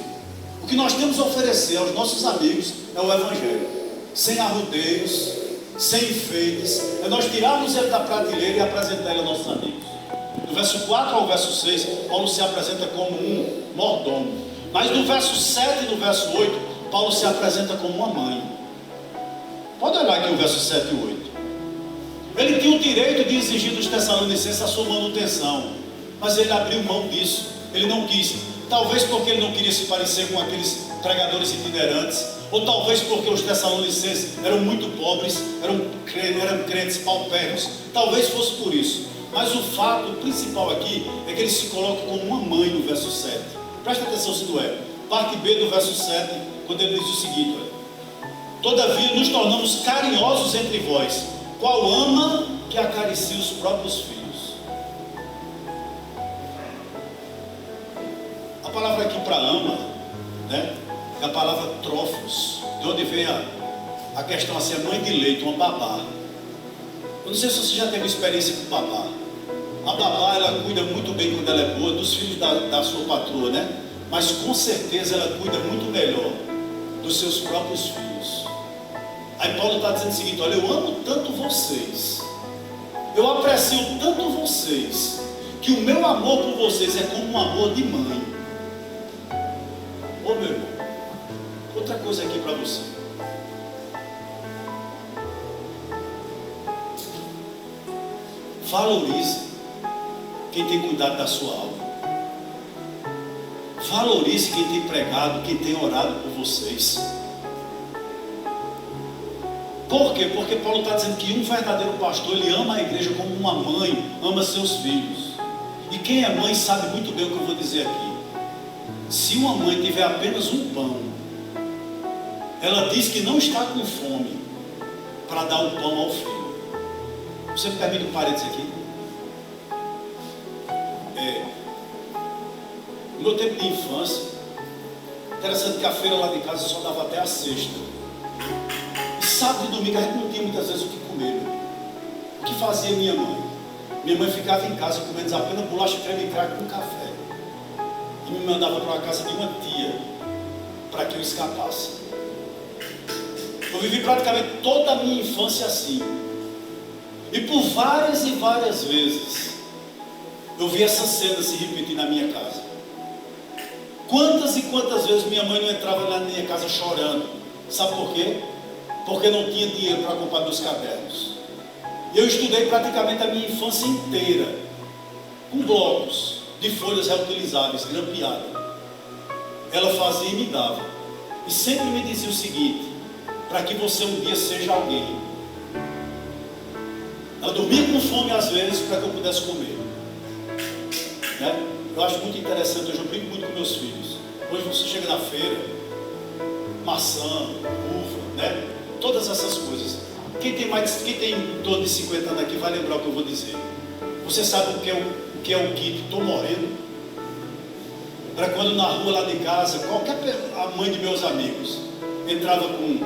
O que nós temos a oferecer aos nossos amigos é o Evangelho. Sem arrudeios, sem enfeites. É nós tirarmos ele da prateleira e apresentar ele aos nossos amigos. Do verso 4 ao verso 6, Paulo se apresenta como um mordomo. Mas no verso 7 e no verso 8, Paulo se apresenta como uma mãe. Pode olhar aqui o verso 7 e 8. Ele tinha o direito de exigir dos Tessalonicenses a sua manutenção, mas ele abriu mão disso. Ele não quis. Talvez porque ele não queria se parecer com aqueles pregadores itinerantes, ou talvez porque os Tessalonicenses eram muito pobres, eram crentes paupérrimos. Talvez fosse por isso. Mas o fato principal aqui é que ele se coloca como uma mãe no verso 7. Presta atenção se não é. Parte B do verso 7, quando ele diz o seguinte: todavia nos tornamos carinhosos entre vós, qual ama que acaricia os próprios filhos. A palavra aqui para ama, né, é a palavra trófos, de onde vem a questão assim, a mãe de leite, uma babá. Eu não sei se você já teve experiência com babá. A babá, ela cuida muito bem quando ela é boa dos filhos da sua patroa, né? Mas com certeza ela cuida muito melhor dos seus próprios filhos. Aí Paulo está dizendo o seguinte: olha, eu amo tanto vocês, eu aprecio tanto vocês, que o meu amor por vocês é como um amor de mãe. Ô meu irmão, outra coisa aqui para você. Valorize quem tem cuidado da sua alma. Valorize quem tem pregado, quem tem orado por vocês. Por quê? Porque Paulo está dizendo que um verdadeiro pastor, ele ama a igreja como uma mãe ama seus filhos. E quem é mãe sabe muito bem o que eu vou dizer aqui. Se uma mãe tiver apenas um pão, ela diz que não está com fome para dar o pão ao filho. Você me permite um parênteses aqui? No meu tempo de infância, interessante que a feira lá de casa só dava até a sexta. E sábado e domingo a gente não tinha muitas vezes o que comer. O que fazia minha mãe? Minha mãe ficava em casa comendo apenas bolacha, creme e crack com café. E me mandava para a casa de uma tia, para que eu escapasse. Eu vivi praticamente toda a minha infância assim. E por várias e várias vezes eu vi essa cena se repetir na minha casa. Quantas e quantas vezes minha mãe não entrava na minha casa chorando. Sabe por quê? Porque não tinha dinheiro para comprar meus cadernos. Eu estudei praticamente a minha infância inteira com blocos de folhas reutilizáveis, grampeadas. Ela fazia e me dava. E sempre me dizia o seguinte: para que você um dia seja alguém. Ela dormia com fome às vezes para que eu pudesse comer, né? Eu acho muito interessante, eu brinco muito com meus filhos. Hoje você chega na feira, maçã, uva, né? Todas essas coisas. Quem tem em torno de 50 anos aqui vai lembrar o que eu vou dizer. Você sabe o que é o kit "tô morrendo"? Era quando na rua lá de casa, a mãe de meus amigos entrava com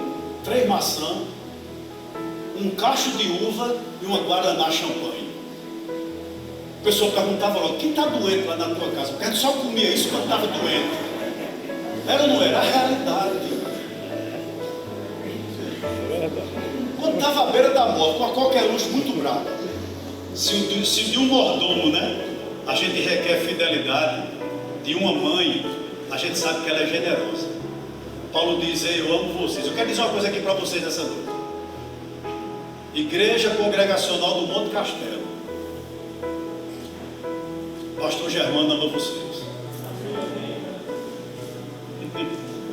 3 maçãs, um cacho de uva e uma guaraná champanhe. A pessoa perguntava logo: quem está doente lá na tua casa? Porque a gente só comia isso quando estava doente. Era ou não era? A realidade. Quando estava à beira da morte, com qualquer luxo muito bravo, se de um mordomo, né, a gente requer fidelidade, de uma mãe, a gente sabe que ela é generosa. Paulo diz: eu amo vocês. Eu quero dizer uma coisa aqui para vocês nessa noite. Igreja Congregacional do Monte Castelo, Pastor Germano ama vocês.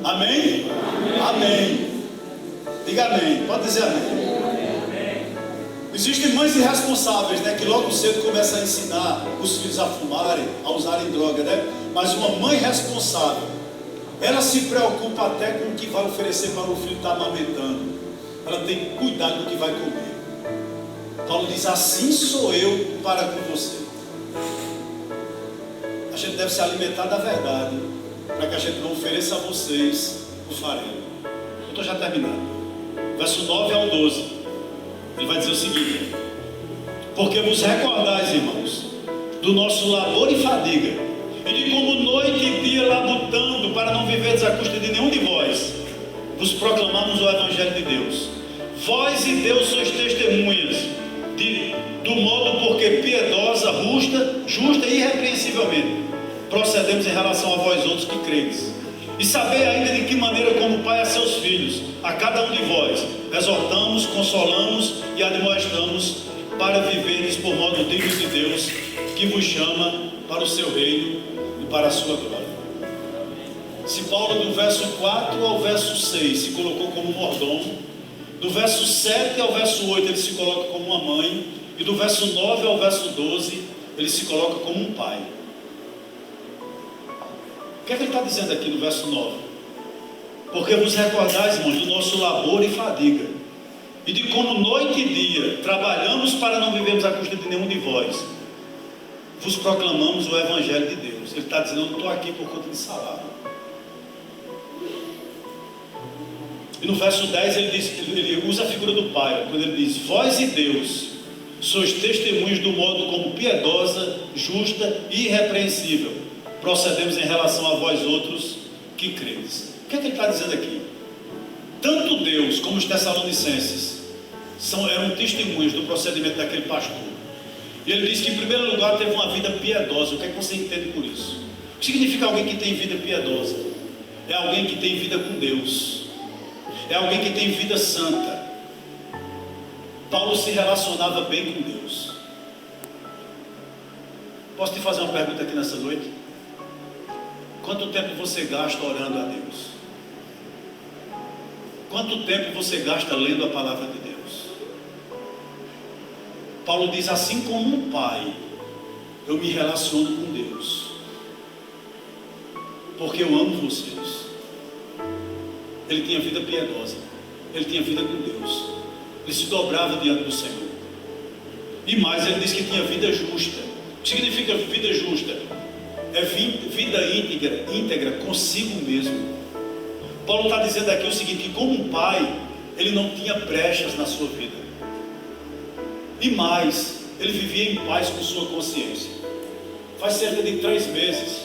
Amém? Amém. Diga amém. Pode dizer amém. Existem mães irresponsáveis, né, que logo cedo começam a ensinar os filhos a fumarem, a usarem droga, né? Mas uma mãe responsável, ela se preocupa até com o que vai oferecer para o filho que está amamentando. Ela tem cuidado do que vai comer. Paulo diz: assim sou eu para com você. A gente deve se alimentar da verdade, para que a gente não ofereça a vocês o farelo. Eu estou já terminando. Verso 9 ao 12. Ele vai dizer o seguinte: porque vos recordais, irmãos, do nosso labor e fadiga, e de como noite e dia labutando, para não viverdes à custa de nenhum de vós, vos proclamamos o Evangelho de Deus. Vós e Deus sois testemunhas do modo porque piedosa, justa e irrepreensivelmente procedemos em relação a vós outros que credes. E sabei ainda de que maneira, como pai a seus filhos, a cada um de vós, exortamos, consolamos e admoestamos para viverdes por modo digno de Deus, que vos chama para o seu reino e para a sua glória. Se Paulo, do verso 4 ao verso 6, se colocou como mordomo, do verso 7 ao verso 8 ele se coloca como uma mãe, e do verso 9 ao verso 12, ele se coloca como um pai. O que é que ele está dizendo aqui no verso 9? Porque vos recordais, irmãos, do nosso labor e fadiga, e de como noite e dia trabalhamos para não vivermos à custa de nenhum de vós. Vos proclamamos o Evangelho de Deus. Ele está dizendo, eu não estou aqui por conta de salário. E no verso 10 ele usa a figura do pai, quando ele diz, vós e Deus sois testemunhos do modo como piedosa, justa e irrepreensível procedemos em relação a vós outros que credes. O que é que ele está dizendo aqui? Tanto Deus como os Tessalonicenses eram testemunhos do procedimento daquele pastor. E ele diz que em primeiro lugar teve uma vida piedosa. O que é que você entende por isso? O que significa alguém que tem vida piedosa? É alguém que tem vida com Deus, é alguém que tem vida santa. Paulo se relacionava bem com Deus. Posso te fazer uma pergunta aqui nessa noite? Quanto tempo você gasta orando a Deus? Quanto tempo você gasta lendo a palavra de Deus? Paulo diz, assim como um pai, eu me relaciono com Deus, porque eu amo vocês. Ele tinha vida piedosa, ele tinha vida com Deus, ele se dobrava diante do Senhor. E mais, ele diz que tinha vida justa. O que significa vida justa? É vida íntegra consigo mesmo. Paulo está dizendo aqui o seguinte, que como um pai, ele não tinha brechas na sua vida. E mais, ele vivia em paz com sua consciência. Faz cerca de 3 meses,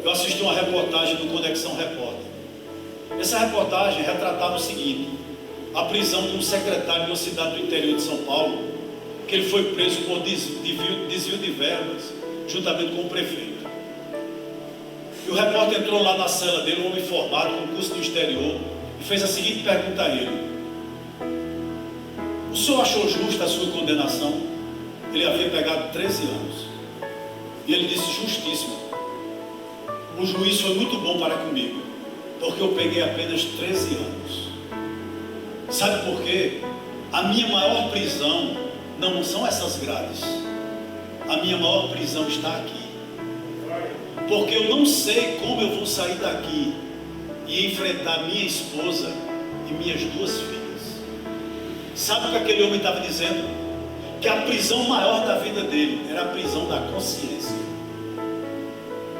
eu assisti uma reportagem do Conexão Repórter. Essa reportagem retratava o seguinte, a prisão de um secretário de uma cidade do interior de São Paulo, que ele foi preso por desvio de verbas, juntamente com o prefeito. E o repórter entrou lá na cela dele, um homem formado, com curso do exterior, e fez a seguinte pergunta a ele: o senhor achou justa a sua condenação? Ele havia pegado 13 anos. E ele disse, justíssimo. O juiz foi muito bom para comigo, porque eu peguei apenas 13 anos. Sabe por quê? A minha maior prisão não são essas grades. A minha maior prisão está aqui. Porque eu não sei como eu vou sair daqui e enfrentar minha esposa e minhas 2 filhas. Sabe o que aquele homem estava dizendo? Que a prisão maior da vida dele era a prisão da consciência.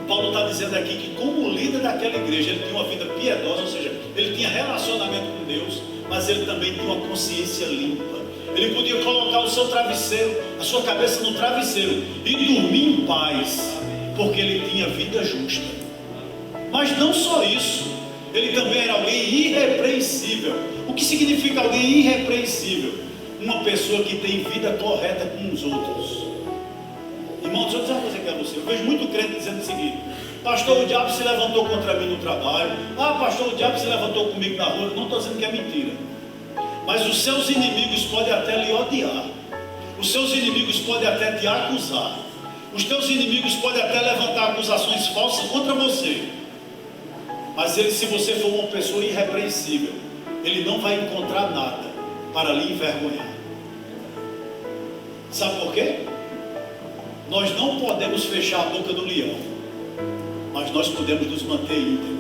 Paulo está dizendo aqui que como líder daquela igreja, ele tinha uma vida piedosa, ou seja, ele tinha relacionamento com Deus, mas ele também tinha uma consciência limpa. Ele podia colocar o seu travesseiro, a sua cabeça no travesseiro e dormir em paz, porque ele tinha vida justa. Mas não só isso, ele também era alguém irrepreensível. O que significa alguém irrepreensível? Uma pessoa que tem vida correta com os outros. Irmão, deixa eu dizer uma coisa aqui a você. Eu vejo muito crente dizendo o seguinte: pastor, o diabo se levantou contra mim no trabalho. Ah, pastor, o diabo se levantou comigo na rua. Não estou dizendo que é mentira, mas os seus inimigos podem até lhe odiar. Os seus inimigos podem até te acusar. Os teus inimigos podem até levantar acusações falsas contra você. Mas ele, se você for uma pessoa irrepreensível, ele não vai encontrar nada para lhe envergonhar. Sabe por quê? Nós não podemos fechar a boca do leão, mas nós podemos nos manter íntegros.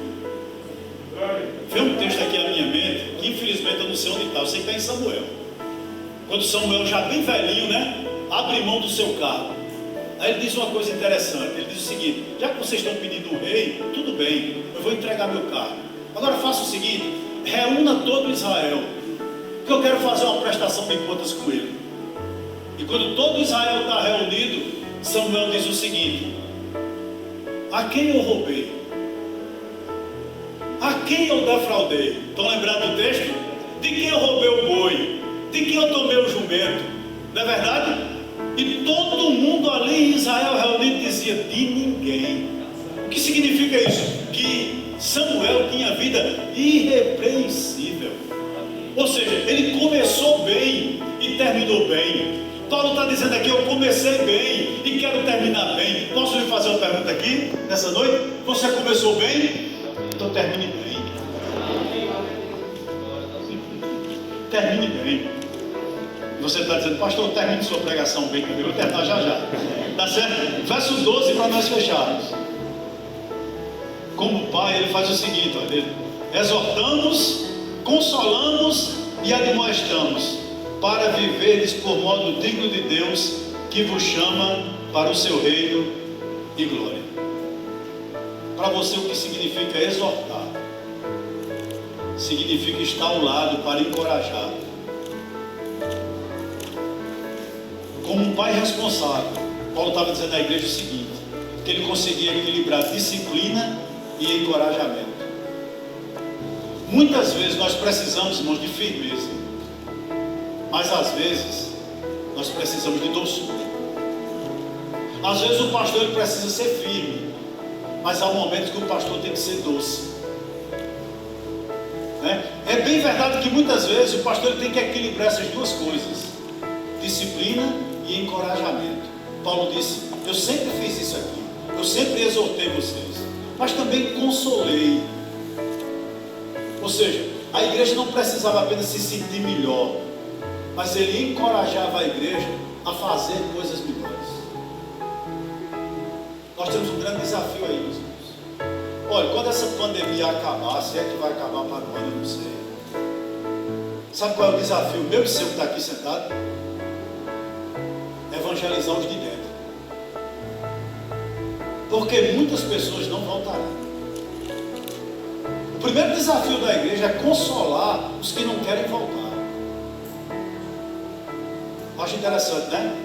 Vem um texto aqui à minha mente, que infelizmente eu não sei onde está, eu sei que está em Samuel. Quando Samuel, já bem velhinho, né, abre mão do seu cargo. Aí ele diz uma coisa interessante, ele diz o seguinte: já que vocês estão pedindo um rei, tudo bem, eu vou entregar meu cargo. Agora faça o seguinte, reúna todo Israel, que eu quero fazer uma prestação de contas com ele. E quando todo Israel está reunido, Samuel diz o seguinte: a quem eu roubei? A quem eu defraudei? Estão lembrando do texto? De quem eu roubei o boi? De quem eu tomei o jumento? Não é verdade? E todo mundo ali em Israel reunido dizia: de ninguém. O que significa isso? Que Samuel tinha vida irrepreensível. Ou seja, ele começou bem e terminou bem. Paulo está dizendo aqui: eu comecei bem e quero terminar bem. Posso lhe fazer uma pergunta aqui, nessa noite? Você começou bem? Então termine bem. Termine bem. Você está dizendo, pastor, termine sua pregação bem, eu vou terminar já já. Tá certo? Verso 12 para nós fecharmos. Como pai, ele faz o seguinte, olha, ele, exortamos, consolamos e admoestamos, para viverdes por modo digno de Deus, que vos chama para o seu reino e glória. Para você, o que significa exortar? Significa estar ao lado para encorajar. Como um pai responsável, Paulo estava dizendo à igreja o seguinte, que ele conseguia equilibrar disciplina e encorajamento. Muitas vezes nós precisamos, irmãos, de firmeza, mas às vezes nós precisamos de doçura. Às vezes o pastor ele precisa ser firme, mas há momentos que o pastor tem que ser doce. É bem verdade que muitas vezes o pastor ele tem que equilibrar essas duas coisas, disciplina e encorajamento. Paulo disse, eu sempre fiz isso aqui, eu sempre exortei vocês, mas também consolei. Ou seja, a igreja não precisava apenas se sentir melhor, mas ele encorajava a igreja a fazer coisas melhores. Nós temos um grande desafio aí, meus irmãos. Olha, quando essa pandemia acabar, se é que vai acabar para o ano, eu não sei. Sabe qual é o desafio meu e seu que está aqui sentado? Evangelizar os de dentro. Porque muitas pessoas não voltarão. O primeiro desafio da igreja é consolar os que não querem voltar. Acho interessante, né?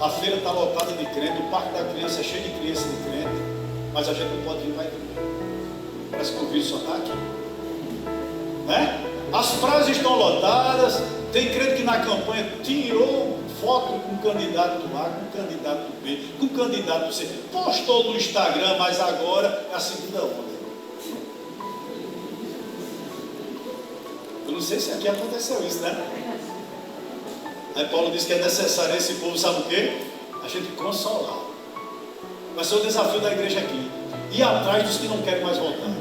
A feira está lotada de crente, o parque da criança é cheio de criança de crente, mas a gente não pode vir para a igreja. Parece que o vírus só está aqui. Né? As praias estão lotadas, tem crente que na campanha tirou foto com o candidato A, com o candidato B, com o candidato C, postou no Instagram, mas agora é a segunda onda. Eu não sei se aqui aconteceu isso, né? Aí Paulo diz que é necessário esse povo, sabe o quê? A gente consolar. Vai ser o desafio da igreja aqui. Ir atrás dos que não querem mais voltar.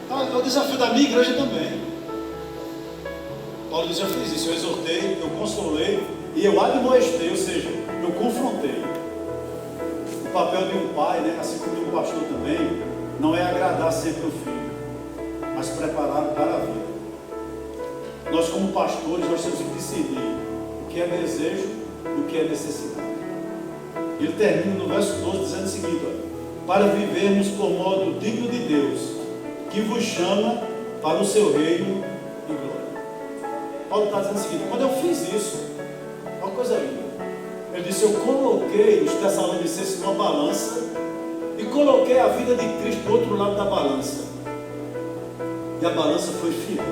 É o desafio da minha igreja também. Paulo diz, eu fiz isso, eu exortei, eu consolei e eu admoestei, ou seja, eu confrontei. O papel de um pai, né, assim como de um pastor também, não é agradar sempre o filho, mas prepará-lo para a vida. Nós como pastores, nós temos que discernir o que é desejo e o que é necessidade. Ele termina no verso 12 dizendo o seguinte, olha, para vivermos por modo digno de Deus, que vos chama para o seu reino e glória. Paulo está dizendo o seguinte, quando eu fiz isso, é uma coisa linda. Ele disse, eu coloquei os Tessalonicenses numa balança e coloquei a vida de Cristo do outro lado da balança. E a balança foi fiel.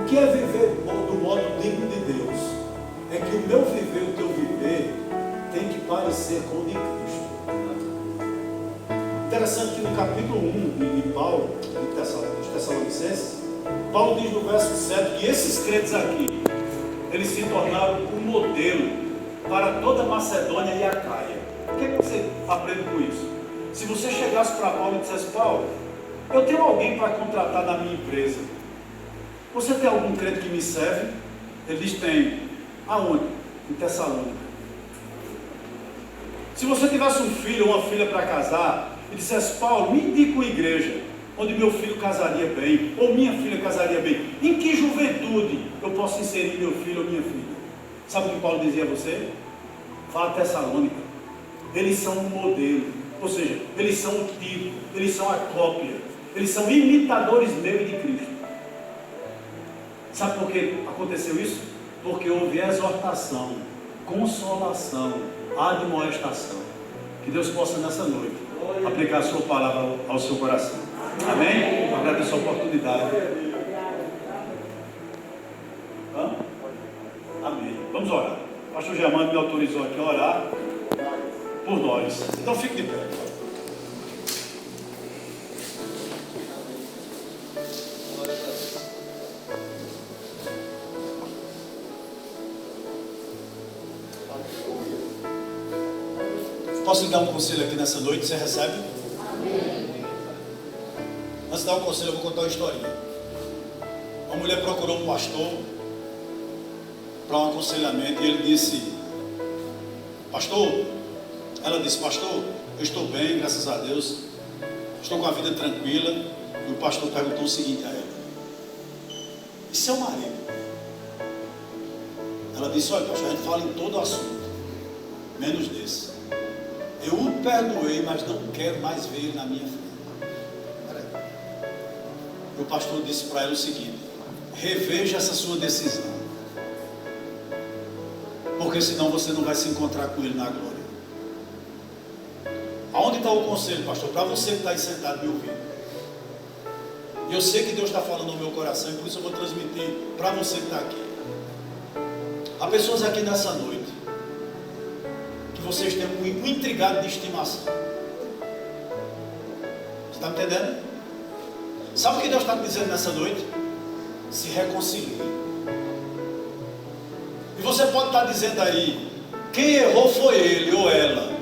O que é viver do modo digno de Deus? É que o meu viver, o teu viver, tem que parecer com o de Cristo. Interessante que no capítulo 1 de Paulo, dos Tessalonicenses, Paulo diz no verso 7 que esses crentes aqui, eles se tornaram um modelo para toda a Macedônia e a Acaia. O que é que você aprende com isso? Se você chegasse para Paulo e dissesse, Paulo, eu tenho alguém para contratar na minha empresa. Você tem algum crente que me serve? Ele diz, tem. Aonde? Em Tessalônica. Se você tivesse um filho ou uma filha para casar e dissesse, Paulo, me indica uma igreja onde meu filho casaria bem, ou minha filha casaria bem, em que juventude eu posso inserir meu filho ou minha filha? Sabe o que Paulo dizia a você? Fala Tessalônica. Eles são um modelo, ou seja, eles são o tipo, eles são a cópia, eles são imitadores meu e de Cristo. Sabe por que aconteceu isso? Porque houve exortação, consolação, admoestação. Que Deus possa nessa noite aplicar a sua palavra ao seu coração. Amém? Eu agradeço a oportunidade. Amém. Vamos orar. O pastor Germano me autorizou aqui a orar por nós. Então fique de pé. Posso lhe dar um conselho aqui nessa noite? Você recebe? Amém. Antes de dar um conselho, eu vou contar uma historinha. Uma mulher procurou um pastor para um aconselhamento e ele disse: pastor, ela disse: pastor, eu estou bem, graças a Deus, estou com a vida tranquila. E o pastor perguntou o seguinte a ela: e seu marido? Ela disse: olha, pastor, a gente fala em todo assunto, menos desse. Eu o perdoei, mas não quero mais ver ele na minha frente. E o pastor disse para ela o seguinte: reveja essa sua decisão, porque senão você não vai se encontrar com ele na glória. Aonde está o conselho, pastor? Para você que está aí sentado me ouvindo. E eu sei que Deus está falando no meu coração, e por isso eu vou transmitir para você que está aqui. Há pessoas aqui nessa noite que vocês têm um intrigado de estimação. Você está me entendendo? Sabe o que Deus está me dizendo nessa noite? Se reconcilie. E você pode estar dizendo aí: quem errou foi ele ou ela.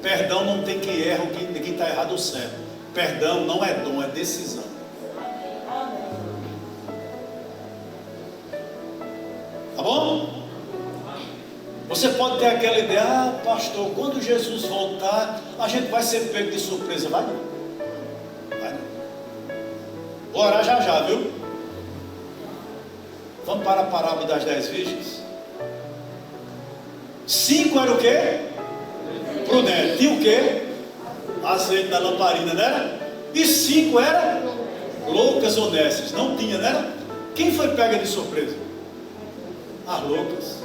Perdão não tem quem erra ou quem está errado ou certo. Perdão não é dom, é decisão. Tá bom? Você pode ter aquela ideia: ah, pastor, quando Jesus voltar, a gente vai ser pego de surpresa. Vai não. Vai não. Vou orar já já, viu? Vamos para a parábola das 10 virgens. 5 era o quê? Prudente. Tinha o quê? Azeite da lamparina, né? E 5 era loucas honestas. Não tinha, né? Quem foi pega de surpresa? As loucas.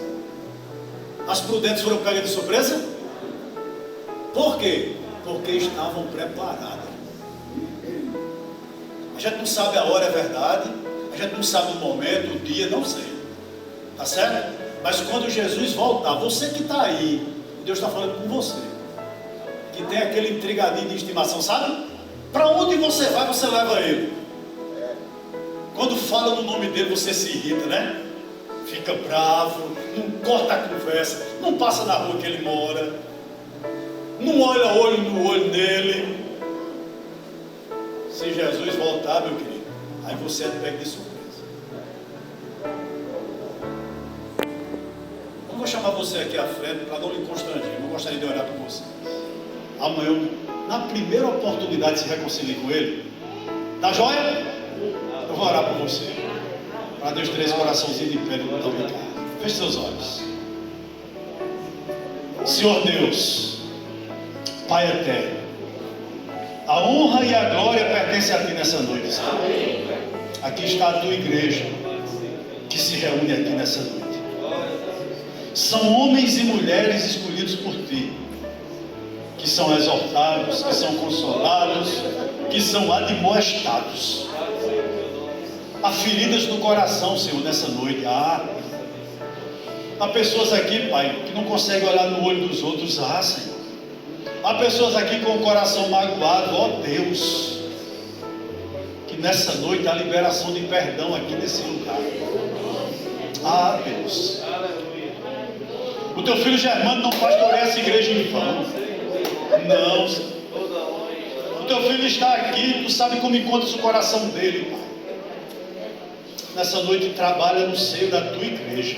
As prudentes foram pegas de surpresa? Por quê? Porque estavam preparadas. A gente não sabe a hora, é verdade. A gente não sabe o momento, o dia, não sei. Tá certo? Mas quando Jesus voltar, você que está aí, Deus está falando com você, que tem aquele intrigadinho de estimação, sabe? Para onde você vai, você leva ele. Quando fala no nome dele, você se irrita, né? Fica bravo, não corta a conversa, não passa na rua que ele mora, não olha olho no olho nele. Se Jesus voltar, meu querido, aí você é pego de surpresa. Eu vou chamar você aqui à frente para não lhe constranger. Eu gostaria de orar por você. Amanhã, na primeira oportunidade, se reconcilie com ele. Tá joia? Eu vou orar por você, para Deus ter esse coraçãozinho de pé. Feche seus olhos. Senhor Deus, Pai eterno, a honra e a glória pertencem a Ti nessa noite, Senhor. Aqui está a Tua igreja, que se reúne aqui nessa noite. São homens e mulheres escolhidos por Ti, que são exortados, que são consolados, que são admoestados. Há feridas no coração, Senhor, nessa noite. Há pessoas aqui, Pai, que não conseguem olhar no olho dos outros. Senhor. Há pessoas aqui com o coração magoado. Ó Deus, que nessa noite há liberação de perdão aqui nesse lugar. Deus, o Teu filho Germano não pastoreia essa igreja em vão. Não, Senhor. O Teu filho está aqui, Tu sabe como encontras o coração dele, Pai. Nessa noite trabalha no seio da Tua igreja.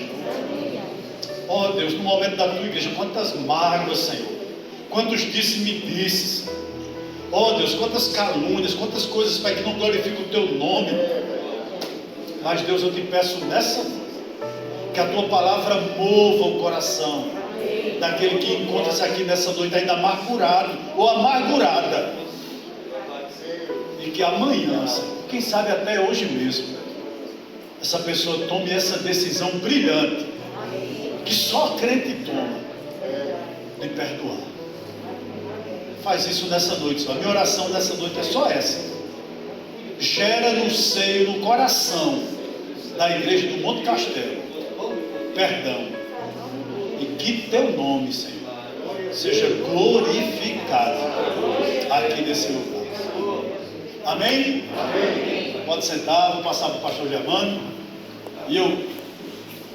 Ó Deus, no momento da Tua igreja, quantas mágoas, Senhor, quantos disse-me-disses, ó Deus, quantas calúnias, quantas coisas, Pai, que não glorificam o Teu nome. Mas Deus, eu Te peço nessa noite, que a Tua palavra mova o coração daquele que encontra-se aqui nessa noite ainda amargurado ou amargurada, e que amanhã, Senhor, quem sabe até hoje mesmo, essa pessoa tome essa decisão brilhante, que só crente toma, de perdoar. Faz isso nessa noite, Senhor. A minha oração nessa noite é só essa: gera no seio, no coração da igreja do Monte Castelo perdão, e que Teu nome, Senhor, seja glorificado aqui nesse lugar. Amém? Amém. Pode sentar, vou passar para o pastor Germano. E eu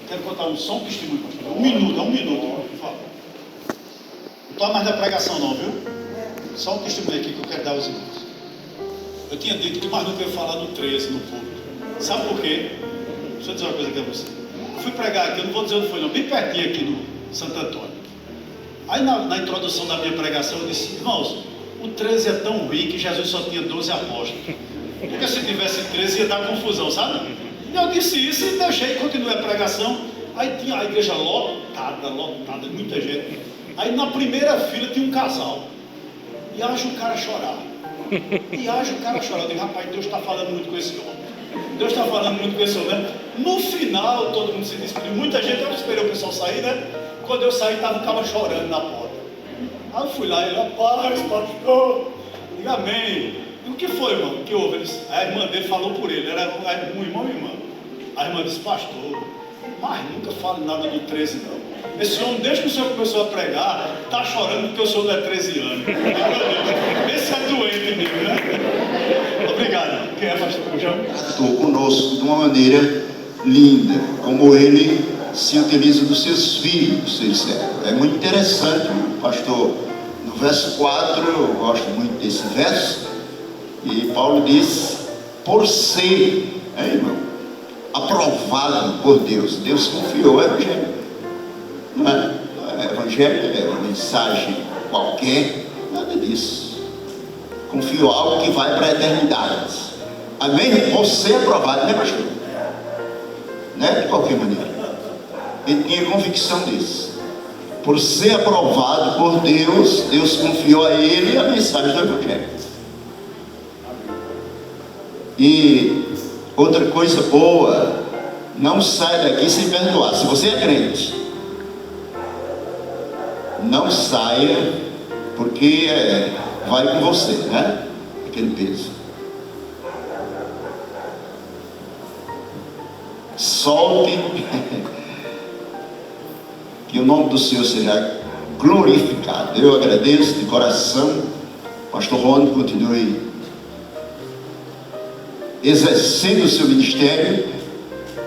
quero contar só um testemunho, pastor. Um minuto, por favor. Não toma mais da pregação não, viu? Só um testemunho aqui que eu quero dar aos irmãos. Eu tinha dito que mais nunca ia falar no 13 no público. Sabe por quê? Deixa eu dizer uma coisa aqui a você. fui pregar aqui, eu não vou dizer onde foi não, bem pertinho aqui no Santo Antônio. Aí na introdução da minha pregação eu disse: irmãos, o 13 é tão ruim que Jesus só tinha 12 apóstolos. Porque se tivesse 13 ia dar confusão, sabe? E eu disse isso e deixei, continuei a pregação. Aí tinha a igreja lotada, muita gente. Aí na primeira fila tinha um casal. E haja o cara chorar. Eu digo: rapaz, Deus está falando muito com esse homem. No final, todo mundo se despediu. Muita gente, eu esperei o pessoal sair, né? Quando eu saí, estava o cara chorando na porta. Aí eu fui lá, ele: rapaz, pastor. Eu digo: amém. E o que foi, irmão? O que houve? A irmã dele falou por ele. Era um irmão e irmã. A irmã disse: pastor, mas nunca fale nada do 13 não. Esse homem, desde que o senhor começou a pregar, está chorando porque o senhor não é 13 anos. Esse é doente mesmo, né? Obrigado. Quem é, pastor? Estou conosco de uma maneira linda, como ele se utiliza dos seus filhos, é muito interessante, pastor. No verso 4, eu gosto muito desse verso, e Paulo diz: por ser, irmão, aprovado por Deus. Deus confiou o Evangelho. Não é Evangelho, é uma mensagem qualquer, nada disso. Confiou algo que vai para a eternidade. Amém? Você é aprovado, né, pastor? Não é de qualquer maneira. Ele tinha convicção disso. Por ser aprovado por Deus, Deus confiou a ele a mensagem do Evangelho. E outra coisa boa, não sai daqui sem perdoar. Se você é crente, não saia, porque vai com você, né? Aquele peso. Solte, que o nome do Senhor seja glorificado. Eu agradeço de coração. Pastor Rony, continue exercendo o seu ministério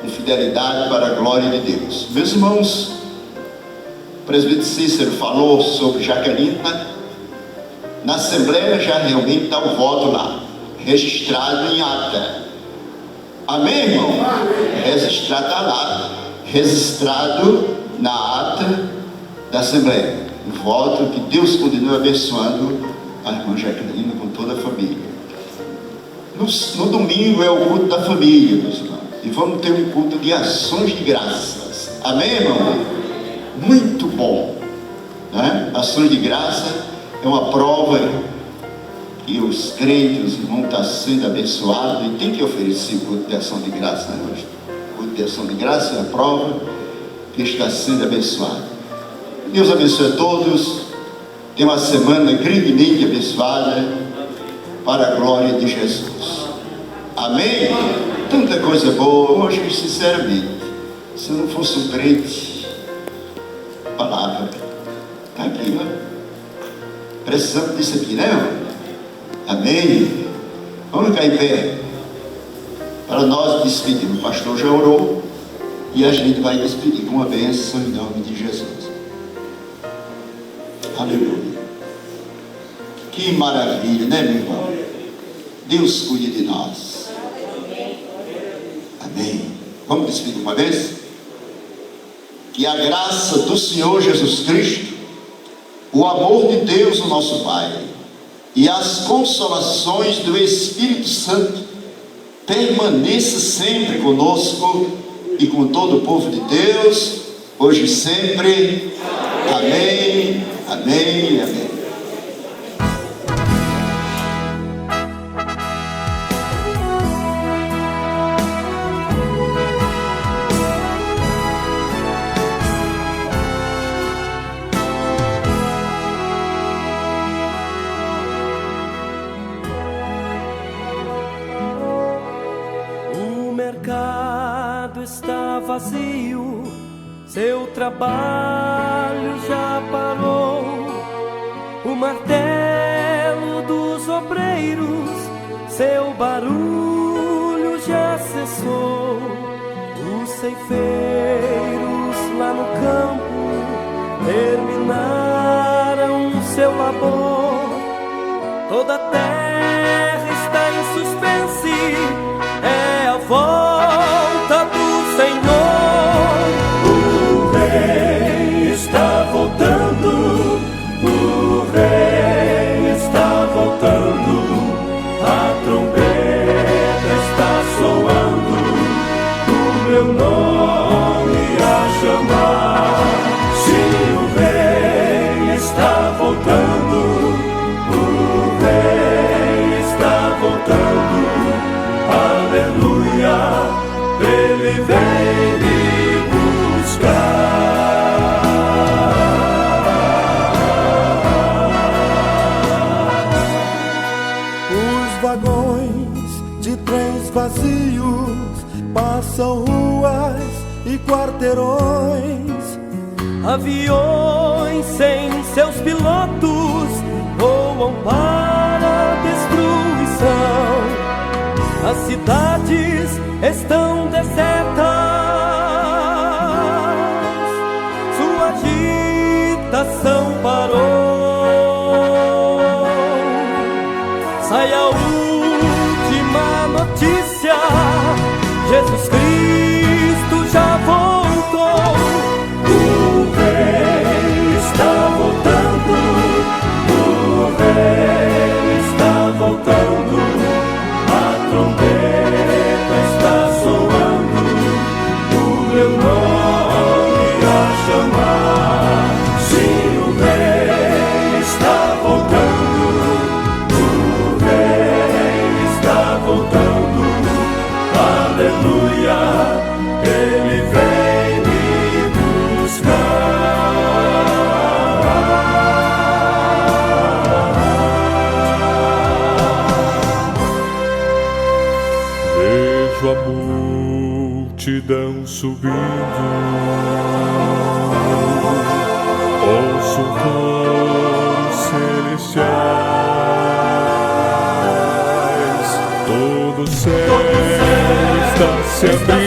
com fidelidade para a glória de Deus. Meus irmãos, o presbítero Cícero falou sobre Jaquelina. Na Assembleia já realmente está o voto lá, registrado em ata. Amém, irmão? Registrado está lá, registrado na ata da Assembleia. O voto, que Deus continue abençoando a irmã Jaquelina com toda a família. No domingo é o culto da família, meus irmãos. E vamos ter um culto de ações de graças. Amém, irmão? Muito bom, né? Ações de graça é uma prova que os crentes, os irmãos, estão sendo abençoados e tem que oferecer o culto de ação de graça, né? O culto de ação de graça é a prova que está sendo abençoado. Deus abençoe a todos. Tenha uma semana grandemente abençoada para a glória de Jesus. Amém? Tanta coisa boa. Hoje, sinceramente, se eu não fosse um crente, palavra está aqui, ó. Precisamos disso aqui, né, irmão? Amém? Vamos ficar em pé para nós despedirmos. O pastor já orou e a gente vai despedir com uma bênção em nome de Jesus. Aleluia. Que maravilha, né, meu irmão? Deus cuide de nós. Amém. Vamos despedir uma vez? Que a graça do Senhor Jesus Cristo, o amor de Deus, o nosso Pai, e as consolações do Espírito Santo permaneça sempre conosco e com todo o povo de Deus, hoje e sempre. Amém, amém, amém. Está vazio, seu trabalho já parou, o martelo dos obreiros, seu barulho já cessou, os ceifeiros lá no campo terminaram seu labor, toda a terra está em suspense, é a volta do Senhor. quarteirões, aviões sem seus pilotos voam para a destruição. As cidades estão desertas, sua agitação parou. Sai a última notícia: Jesus Cristo já voltou. O Rei está voltando, o Rei está voltando, a trombeta está soando, o meu nome a chamar. Sim, o Rei está voltando, o Rei está voltando, aleluia, Ele vem me buscar. Vejo a multidão subindo, ouço coros celestiais, todo o céu está se abrindo.